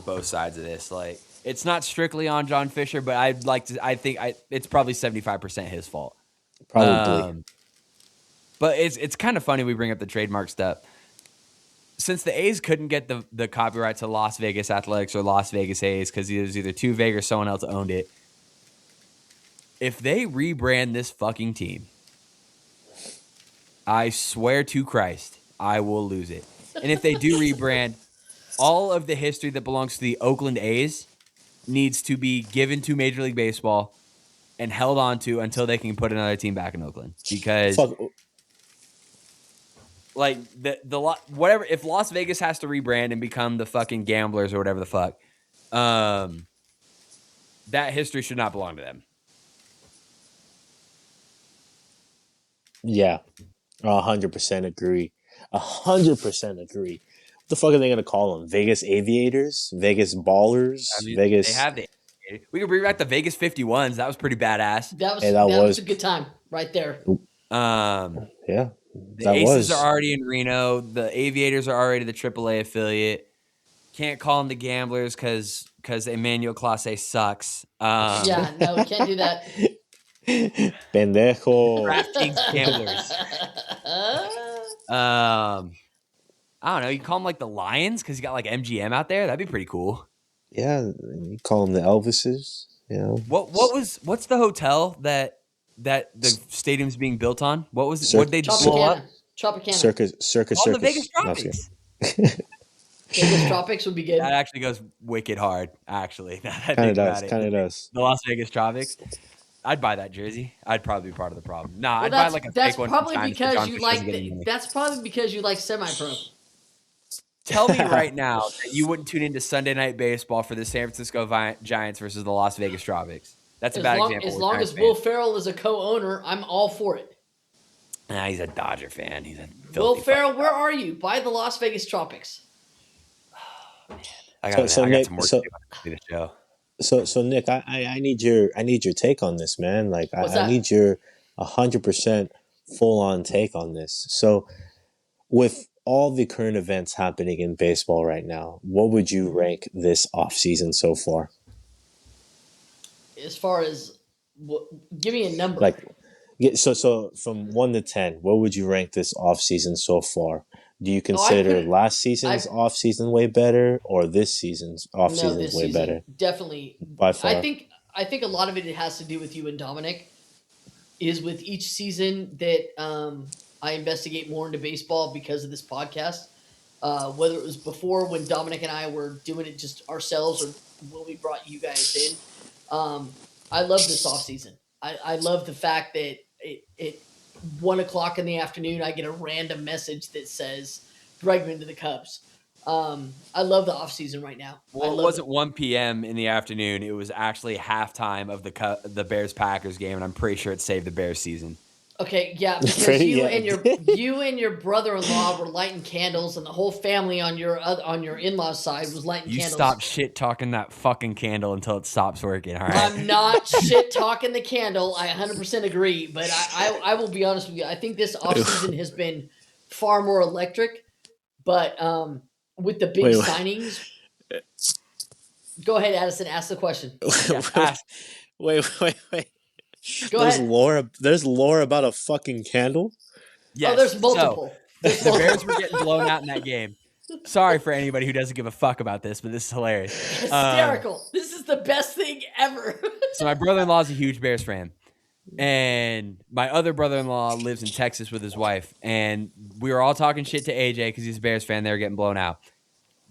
both sides of this. Like, it's not strictly on John Fisher, but I think it's probably 75% his fault. probably But it's kind of funny we bring up the trademark stuff. Since the A's couldn't get the copyright to Las Vegas Athletics or Las Vegas A's because it was either Two Vegas or someone else owned it, if they rebrand this fucking team, I swear to Christ, I will lose it. And if they do rebrand, all of the history that belongs to the Oakland A's needs to be given to Major League Baseball and held on to until they can put another team back in Oakland. Because like whatever, if Las Vegas has to rebrand and become the fucking Gamblers or whatever the fuck, that history should not belong to them. yeah, 100% agree. 100% agree. What the fuck are they gonna call them? Vegas Aviators? Vegas Ballers? I mean, Vegas? they have we could bring back the Vegas 51s. That was pretty badass. That was Hey, that that was was- a good time right there. Yeah, The that Aces was. are already in Reno. The Aviators are already the AAA affiliate. Can't call them the Gamblers because Emmanuel Clase sucks. Yeah, no, we can't do that. Pendejo. DraftKings gamblers. I don't know. You call them like the Lions because you got like MGM out there. That'd be pretty cool. Yeah, you call them the Elvises. You know, What's the hotel that the stadium's being built on? What Cir- they Cir- blow up? Tropicana. Circus. Oh, the Vegas No, I'm just Tropics. Vegas Tropics would be good. That actually goes wicked hard. Actually, now that I Kind think of does. about it. Kind of does. The Las Vegas Tropics. I'd buy that jersey. I'd probably be part of the problem. Nah, Well, I'd buy like a that's fake one. probably from China so because John you Fish like doesn't get any money. that's probably because you like semi-pro. Tell me right now that you wouldn't tune into Sunday Night Baseball for the San Francisco Giants versus the Las Vegas Tropics. That's a bad example. As long as Will Ferrell is a co-owner, I'm all for it. Nah, he's a Dodger fan. He's a Will Ferrell, where are you? Buy the Las Vegas Tropics. I got some work to do the show. So Nick, I need your take on this, man. Like I need your 100% full on take on this. So with all the current events happening in baseball right now, what would you rank this offseason so far? As far as give me a number. Like so from 1 to 10, what would you rank this offseason so far? Do you consider last season's offseason way better or this season's offseason way better? Definitely. By far. I think a lot of it has to do with you and Dominic. Is with each season that I investigate more into baseball because of this podcast. Whether it was before when Dominic and I were doing it just ourselves or when we brought you guys in. I love this offseason. I love the fact that it 1 o'clock in the afternoon, I get a random message that says Bregman to the Cubs. I love the offseason right now. Well, it wasn't 1 p.m. in the afternoon. It was actually halftime of the Bears-Packers game, and I'm pretty sure it saved the Bears season. Okay, yeah, because you and your brother-in-law were lighting candles, and the whole family on your in-laws side was lighting candles. You stop shit talking that fucking candle until it stops working. All right. I'm not shit talking the candle. I 100% agree, but I will be honest with you. I think this offseason has been far more electric, but with the big signings. Go ahead, Addison. Ask the question. Wait. Go ahead. There's lore about a fucking candle? Yes. Oh, there's multiple. The Bears were getting blown out in that game. Sorry for anybody who doesn't give a fuck about this, but this is hilarious. Hysterical. This is the best thing ever. So my brother-in-law is a huge Bears fan. And my other brother-in-law lives in Texas with his wife. And we were all talking shit to AJ because he's a Bears fan. They were getting blown out.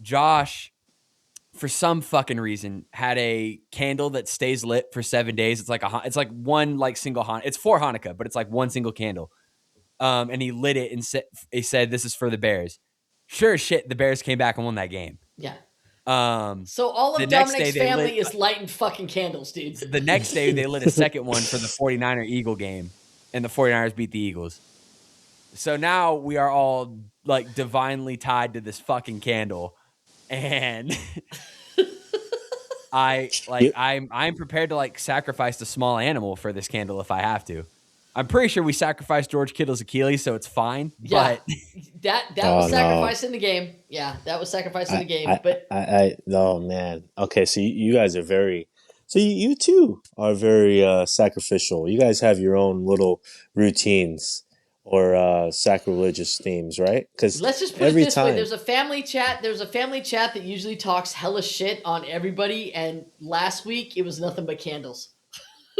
Josh, for some fucking reason, had a candle that stays lit for 7 days. It's like one like single Hanukkah. It's for Hanukkah, but it's like one single candle. And he lit it and he said, "This is for the Bears." Sure as shit, the Bears came back and won that game. Yeah. So all of Dominic's family is lighting fucking candles, dudes. The next day, they lit a second one for the 49er-Eagle game, and the 49ers beat the Eagles. So now we are all like divinely tied to this fucking candle. And I'm prepared to like sacrifice a small animal for this candle if I have to. I'm pretty sure we sacrificed George Kittle's Achilles, so it's fine. Yeah, but that was sacrifice in the game. Yeah, that was sacrifice in the game. Oh man. Okay, so you guys are very. So you too are very sacrificial. You guys have your own little routines or sacrilegious themes, right? Because let's just put it this way: there's a family chat. There's a family chat that usually talks hella shit on everybody. And last week it was nothing but candles.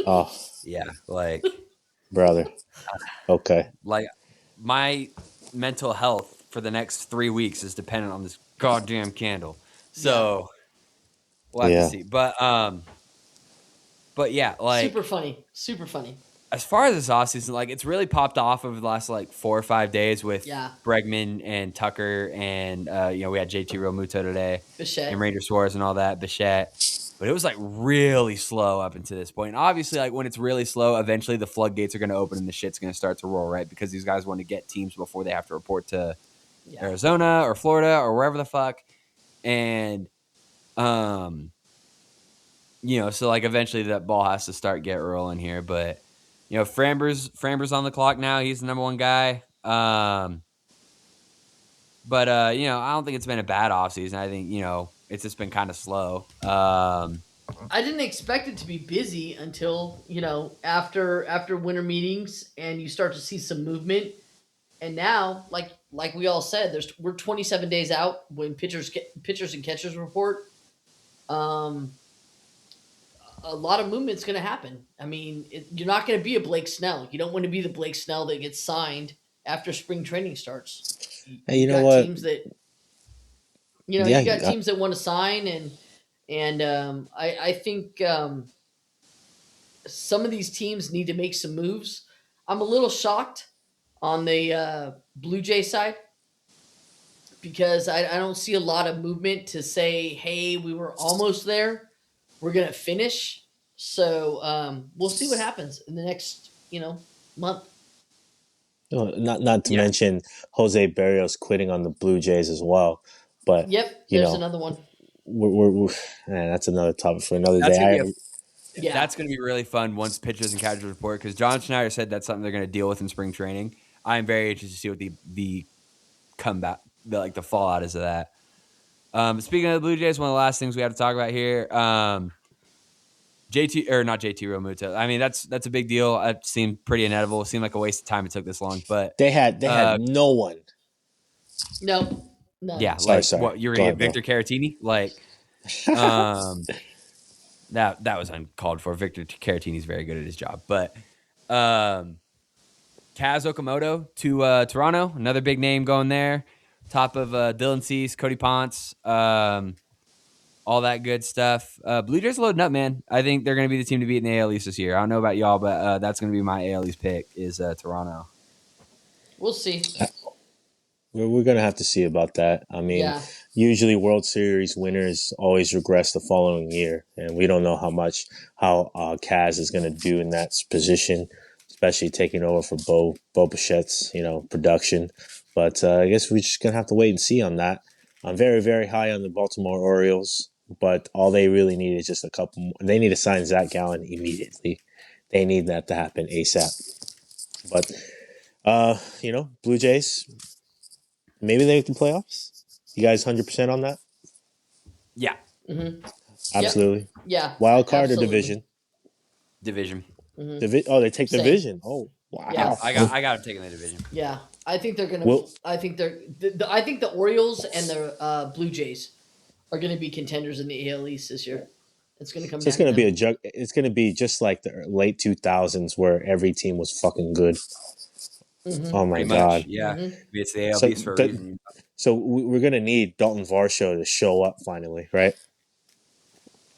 Oh yeah, like. Brother. Okay. Like my mental health for the next 3 weeks is dependent on this goddamn candle. So we'll have to see. But yeah, like super funny. As far as this offseason, like it's really popped off over the last like 4 or 5 days with Bregman and Tucker and we had JT Realmuto today. Bichette. And Ranger Suarez and all that, Bichette. But it was like really slow up until this point. And obviously, like when it's really slow, eventually the floodgates are going to open and the shit's going to start to roll, right? Because these guys want to get teams before they have to report to Arizona or Florida or wherever the fuck. And, so like eventually that ball has to start get rolling here. But, Framber's on the clock now. He's the number one guy. But I don't think it's been a bad offseason. I think, it's just been kind of slow. I didn't expect it to be busy until after winter meetings and you start to see some movement. And now, like we all said, we're 27 days out when pitchers and catchers report. Um, a lot of movement's going to happen. I mean, you're not going to be a Blake Snell. You don't want to be the Blake Snell that gets signed after spring training starts. Hey, You you know got what? teams that Yeah, you got teams that want to sign, and I think some of these teams need to make some moves. I'm a little shocked on the Blue Jay side because I don't see a lot of movement to say, hey, we were almost there. We're going to finish. So we'll see what happens in the next, month. not to Yeah. mention Jose Barrios quitting on the Blue Jays as well. But Yep, you there's know, another one. we're man, that's another topic for another That's gonna day. be a Yeah. That's going to be really fun once pitchers and catchers report because John Schneider said that's something they're going to deal with in spring training. I'm very interested to see what the comeback, the fallout is of that. Speaking of the Blue Jays, one of the last things we have to talk about here, JT or not JT Realmuto. I mean, that's a big deal. It seemed pretty inevitable. It seemed like a waste of time it took this long, but They had no one. No, none. yeah, Sorry. what you were Go going ahead, to get Victor Caratini? That was uncalled for. Victor Caratini's very good at his job, but Kaz Okamoto to Toronto, another big name going there. Top of Dylan Cease, Cody Ponce, all that good stuff. Blue Jays loading up, man. I think they're going to be the team to beat in the AL East this year. I don't know about y'all, but that's going to be my AL East pick is Toronto. We'll see. We're gonna have to see about that. I mean, Yeah. usually World Series winners always regress the following year, and we don't know how Kaz is gonna do in that position, especially taking over for Bo Bichette's production. But I guess we're just gonna have to wait and see on that. I'm very very high on the Baltimore Orioles, but all they really need is just a couple more. They need to sign Zach Gallen immediately. They need that to happen ASAP. But Blue Jays. Maybe they make the playoffs. You guys 100% on that? Yeah, Mm-hmm. Absolutely. Yeah. Wild card or absolutely. division. Mm-hmm. They take Same. division. Oh, wow. Yeah. I got them taking the division. Yeah, I think they're gonna. Well- I think I think the Orioles and the Blue Jays are gonna be contenders in the AL East this year. It's gonna come. So it's down going to to be them. It's going to be just like the late 2000s where every team was fucking good. Mm-hmm. Oh my Pretty god. much, yeah. Mhm. It's the AL So, East for a but- reason. So we're going to need Dalton Varsho to show up finally, right?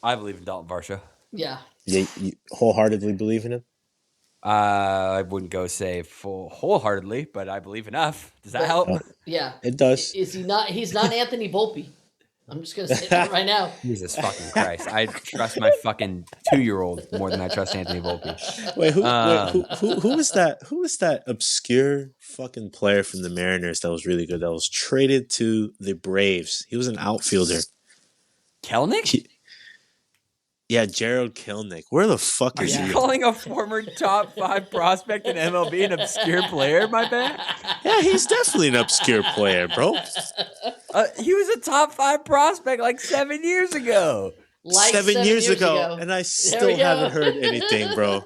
I believe in Dalton Varsho. Yeah. You wholeheartedly believe in him? I wouldn't go say wholeheartedly, but I believe enough. Does that But- help? Oh. Yeah. It does. Is he not? He's not Anthony Volpe. I'm just gonna say that right now. Jesus fucking Christ! I trust my fucking 2-year-old more than I trust Anthony Volpe. Wait, who was that? Who was that obscure fucking player from the Mariners that was really good? That was traded to the Braves. He was an outfielder. Kelnick? Yeah, Gerald Kelnick. Where the fuck Are is you he? calling a former top 5 prospect in MLB an obscure player, my man? Yeah, he's definitely an obscure player, bro. He was a top 5 prospect like 7 years ago. Like 7 years ago, and I There still we go. haven't heard anything, bro.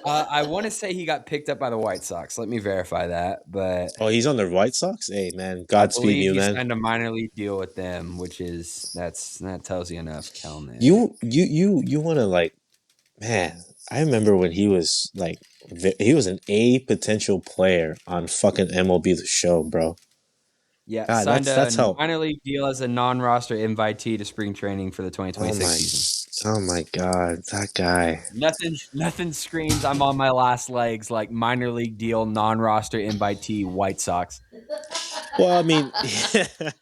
I want to say he got picked up by the White Sox. Let me verify that. But Oh, he's on the White Sox? Hey, man, I Godspeed believe you, he man. signed a minor league deal with them, which is that tells you enough, Kelnick. You want to man, I remember when he was he was an A potential player on fucking MLB The Show, bro. Yeah, God, signed that's a how. minor league deal as a non-roster invitee to spring training for the 2026 season. Oh my god, that guy. Nothing screams I'm on my last legs like minor league deal, non-roster invitee, White Sox. Well, I mean, I'm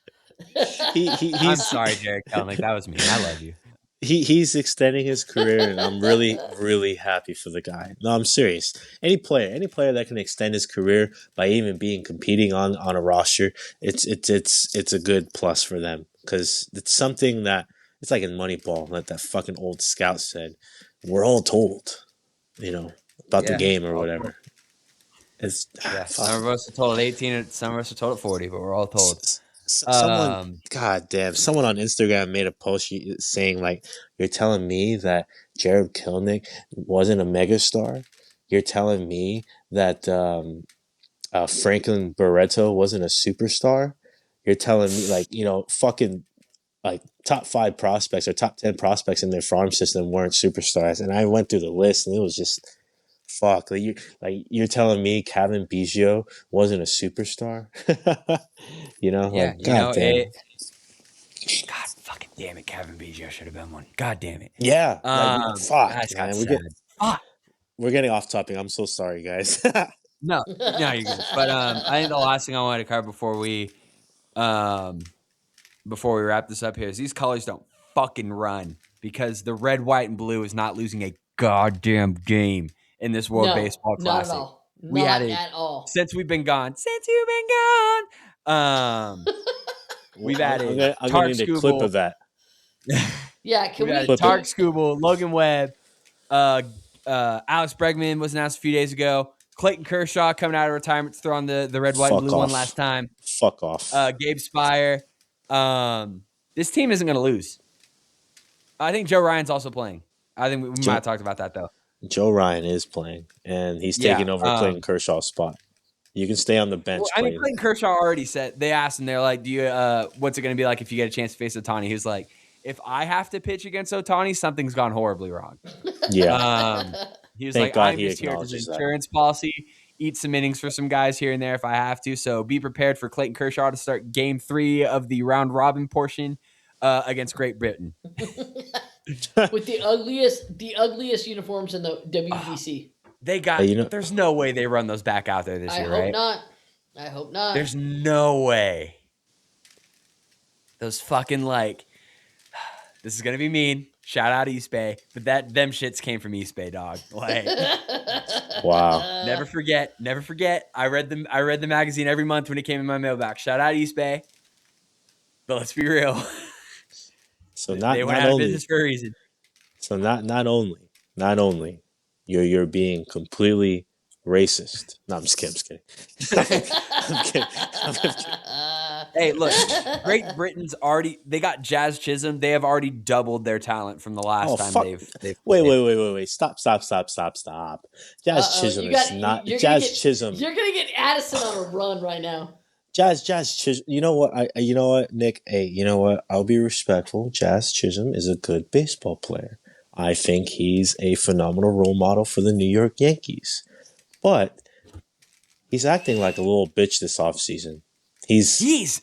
he's sorry, Jared Kelnick. That was me. I love you. he's extending his career, and I'm really really happy for the guy. No, I'm serious. Any player that can extend his career by even competing on a roster, it's a good plus for them because it's something that it's like in Moneyball, like that fucking old scout said. We're all told, about the Yeah, game or all whatever. It's Yeah, some of us are told at 18, and some of us are told at 40, but we're all told. Someone, Um, god damn, someone on Instagram made a post saying like, "You're telling me that Jared Kilnick wasn't a megastar? You're telling me that Franklin Barreto wasn't a superstar? You're telling me like fucking like top 5 prospects or top 10 prospects in their farm system weren't superstars?" And I went through the list, and it was just fuck. You're telling me Kevin Biggio wasn't a superstar? yeah, Like god damn. God fucking damn it, Kevin Biggio should have been one. God damn it. Yeah, I fuck, just got man. sad. Fuck. We're getting off topic. I'm so sorry, guys. No, you're good. But I think the last thing I wanted to cover before we wrap this up here is these colors don't fucking run, because the red, white, and blue is not losing a goddamn game in this World No, Baseball not at Classic. all. We had Not it at all. since you've been gone. We've added I'm gonna Tark need a clip Skubal. of that. Yeah, can We've we? added Tark Skubal, Logan Webb, Alex Bregman was announced a few days ago. Clayton Kershaw coming out of retirement to throw on the red, white, and Fuck blue one off. last time. Fuck off. Gabe Spire. This team isn't going to lose. I think Joe Ryan's also playing. I think we might have talked about that, though. Joe Ryan is playing, and he's taking over Clayton Kershaw's spot. You can stay on the bench. Well, I mean, Clayton Kershaw already said, they asked him, they're like, "Do you? What's it going to be like if you get a chance to face Ohtani?" He was like, "If I have to pitch against Ohtani, something's gone horribly wrong." Yeah. He was Thank like, God "I'm he just here as an acknowledges that. insurance policy, eat some innings for some guys here and there if I have to. So be prepared for Clayton Kershaw to start Game 3 of the round robin portion against Great Britain." With the ugliest uniforms in the WBC. They got. There's no way they run those back out there this year, right? I hope not. There's no way. Those fucking this is gonna be mean. Shout out East Bay, but them shits came from East Bay, dog. Like, wow. Never forget. I read the magazine every month when it came in my mailbox. Shout out East Bay. But let's be real. So they went out of business for a reason. So not only you're being completely racist. No, I'm just kidding. I'm kidding. Hey, look, Great Britain's they got Jazz Chisholm. They have already doubled their talent from the last time they've Wait. Stop. Jazz Chisholm is not Jazz Chisholm. You're gonna get Addison on a run right now. Jazz Chisholm. You know what, Nick? Hey, you know what? I'll be respectful. Jazz Chisholm is a good baseball player. I think he's a phenomenal role model for the New York Yankees. But he's acting like a little bitch this offseason. He is.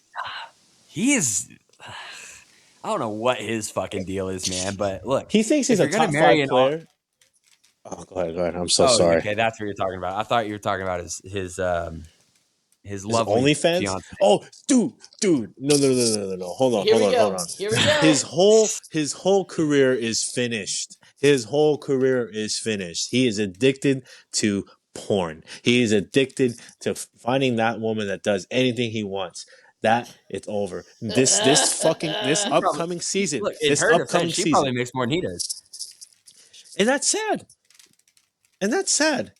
I don't know what his fucking deal is, man. But look, he thinks he's a top 5 player. Oh, go ahead. I'm so sorry. Okay, that's what you're talking about. I thought you were talking about his lovely OnlyFans. Fiance. Oh, dude. No. Hold on. Here we go. His whole career is finished. He is addicted to porn. He is addicted to finding that woman that does anything he wants. That it's over. This upcoming season. Look, in her defense, she probably makes more than he does. And that's sad.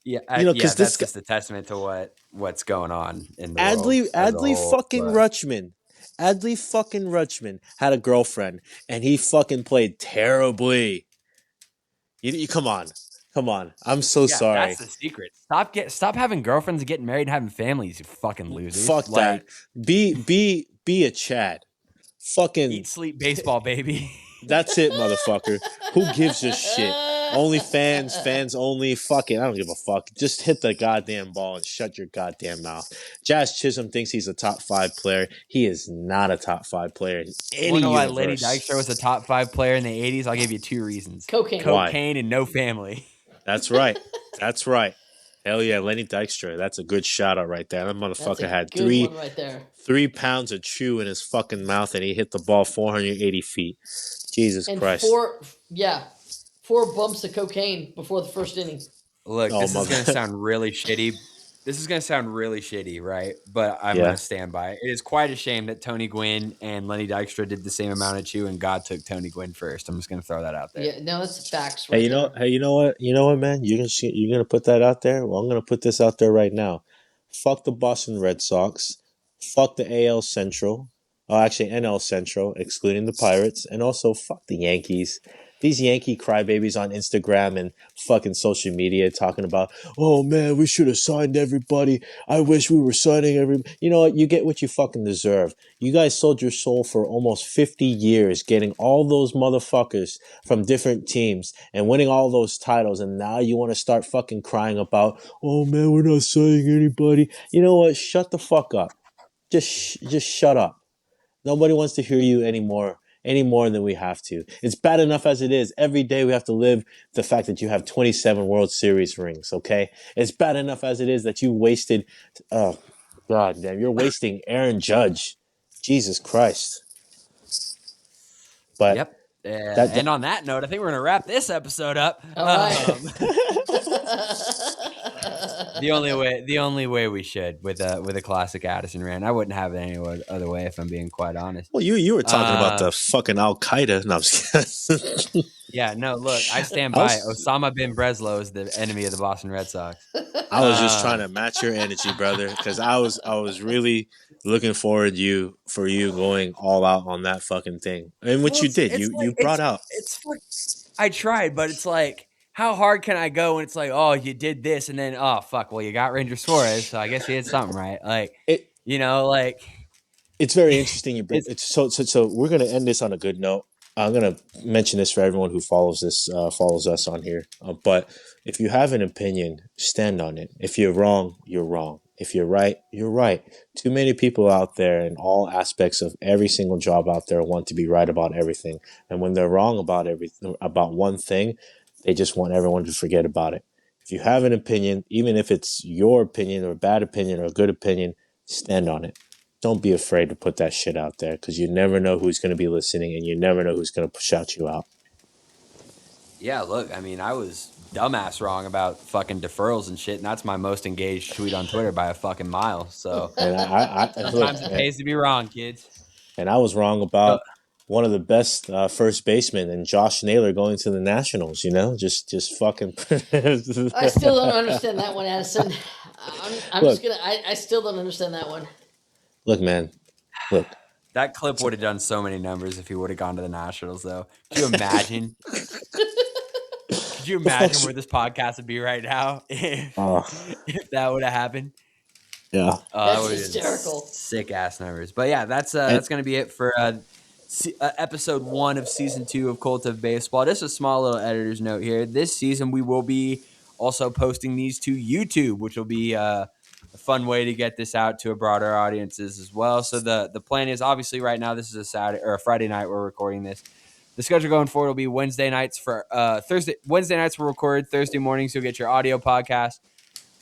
Yeah, because that's just a testament to what's going on in the world. Adley fucking Rutschman had a girlfriend, and he fucking played terribly. You come on. I'm so sorry. That's the secret. Stop having girlfriends and getting married and having families, you fucking losers. Fuck that. Be a Chad. Fucking eat, sleep, baseball, baby. That's it, motherfucker. Who gives a shit? Only fans only. Fuck it. I don't give a fuck. Just hit the goddamn ball and shut your goddamn mouth. Jazz Chisholm thinks he's a top 5 player. He is not a top 5 player in any universe. Why Lenny Dykstra was a top 5 player in the 80s? I'll give you 2 reasons. Cocaine and no family. That's right. Hell yeah, Lenny Dykstra. That's a good shout out right there. That motherfucker had 3 pounds of chew in his fucking mouth, and he hit the ball 480 feet. Jesus Christ. 4 bumps of cocaine before the first inning. Look, this is going to sound really shitty. Right? But I'm going to stand by it. It is quite a shame that Tony Gwynn and Lenny Dykstra did the same amount of chew, and God took Tony Gwynn first. I'm just going to throw that out there. Yeah, no, that's facts. Hey, you know what, man? You're gonna put that out there. Well, I'm gonna put this out there right now. Fuck the Boston Red Sox. Fuck the AL Central. Oh, actually, NL Central, excluding the Pirates, and also fuck the Yankees. These Yankee crybabies on Instagram and fucking social media talking about, oh man, we should have signed everybody. I wish we were signing every. You know what? You get what you fucking deserve. You guys sold your soul for almost 50 years, getting all those motherfuckers from different teams and winning all those titles, and now you want to start fucking crying about, oh man, we're not signing anybody. You know what? Shut the fuck up. Just shut up. Nobody wants to hear you anymore, any more than we have to. It's bad enough as it is. Every day we have to live the fact that you have 27 World Series rings, okay? It's bad enough as it is that you wasted, oh, God damn, you're wasting Aaron Judge. Jesus Christ. But Yep. that And on that note, I think we're gonna wrap this episode up. All right. The only way we should with a classic Addison rant. I wouldn't have it any other way if I'm being quite honest. well, you were talking about the fucking Al Qaeda. No, I'm just kidding. Yeah, no, look, I stand I by. was- Osama bin Breslow is the enemy of the Boston Red Sox. I was just trying to match your energy, brother, because I was really looking forward for you going all out on that fucking thing, and what Well, you did, you brought out. I tried, but it's like, how hard can I go? And it's like, oh, you did this, and then oh fuck, well, you got Ranger Suarez, so I guess you did something right. Like, It. like It's very interesting. You bring it's it's so. We're gonna end this on a good note. I'm gonna mention this for everyone who follows us on here. But if you have an opinion, stand on it. If you're wrong, you're wrong. If you're right, you're right. Too many people out there in all aspects of every single job out there want to be right about everything, and when they're wrong about one thing, they just want everyone to forget about it. If you have an opinion, even if it's your opinion or a bad opinion or a good opinion, stand on it. Don't be afraid to put that shit out there because you never know who's going to be listening and you never know who's going to shout you out. yeah. Look, I mean, I was dumbass wrong about fucking deferrals and shit, and that's my most engaged tweet on Twitter by a fucking mile. So And sometimes it pays to be wrong, kids. and I was wrong about one of the best first basemen and Josh Naylor going to the Nationals. You know, just fucking. I still don't understand that one, Addison. I'm Look. just gonna. I still don't understand that one. Look, man. Look. That clip would have done so many numbers if he would have gone to the Nationals, though. Could you imagine? Could you imagine where this podcast would be right now if that would have happened? Yeah. That's hysterical. Sick ass numbers. But yeah, that's going to be it for episode 1 of season 2 of Cult of Baseball. Just a small little editor's note here. This season, we will be also posting these to YouTube, which will be a fun way to get this out to a broader audiences as well. So the plan is, obviously right now this is a Saturday or a Friday night we're recording this. The schedule going forward will be Wednesday nights for Thursday. Wednesday nights we'll record. Thursday mornings you'll get your audio podcast.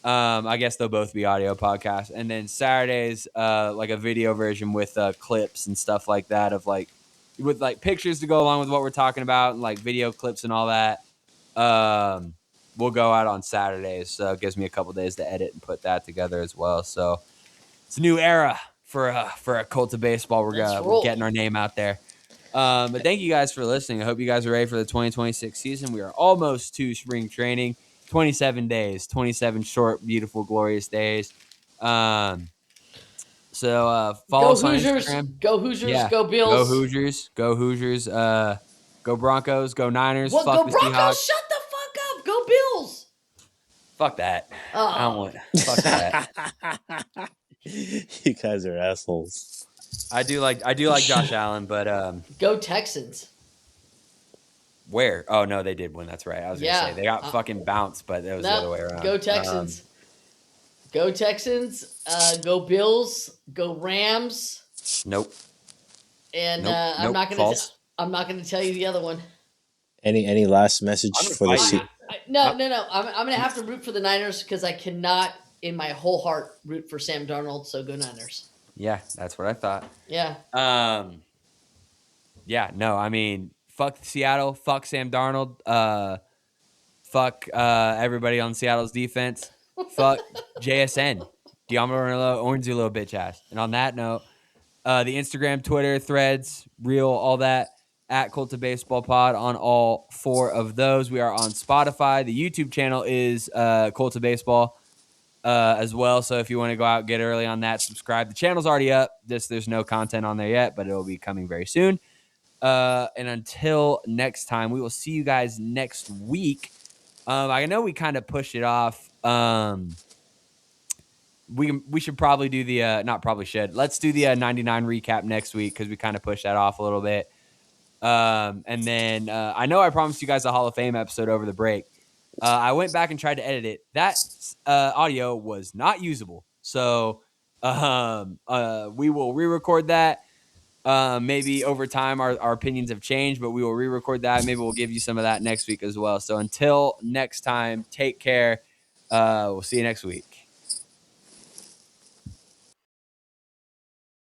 I guess they'll both be audio podcasts, and then Saturdays like a video version with clips and stuff like that with pictures to go along with what we're talking about and like video clips and all that. We'll go out on Saturdays, so it gives me a couple days to edit and put that together as well. So it's a new era for a Cult of Baseball. We're getting our name out there. But thank you guys for listening. I hope you guys are ready for the 2026 season. We are almost to spring training. 27 days, 27 short, beautiful, glorious days. So follow us on Instagram. Go Hoosiers, Yeah. go Bills. Go Hoosiers, go Hoosiers, go Broncos, go Niners. What? Fuck Go the Broncos, Seahawks. shut the fuck up. Go Bills. Fuck that. I don't want. Fuck that. You guys are assholes. I do like Josh Allen, but Go Texans. where? Oh no, they did win. That's right. I was gonna say they got fucking bounced, but it was the other way around. Go Texans. Go Texans. Go Bills. Go Rams. Nope. And Nope. I'm not gonna. False. I'm not gonna tell you the other one. Any last message for the season? No. I'm gonna have to root for the Niners because I cannot, in my whole heart, root for Sam Darnold. So go Niners. Yeah, that's what I thought. Yeah. Yeah. No, I mean, fuck Seattle. Fuck Sam Darnold. Fuck everybody on Seattle's defense. Fuck JSN. Diamond owns you little bitch ass. And on that note, the Instagram, Twitter, Threads, Reel, all that at Cult of Baseball Pod on all 4 of those. We are on Spotify. The YouTube channel is Cult of Baseball. as well. So if you want to go out, get early on that, subscribe. The channel's already up. There's no content on there yet, but it'll be coming very soon. And until next time, we will see you guys next week. I know we kind of pushed it off. We should probably do the not probably should. Let's do the 99 recap next week because we kind of pushed that off a little bit. And then I know I promised you guys a Hall of Fame episode over the break. I went back and tried to edit it. That audio was not usable. So we will re-record that. Maybe over time our opinions have changed, but we will re-record that. Maybe we'll give you some of that next week as well. So until next time, take care. We'll see you next week.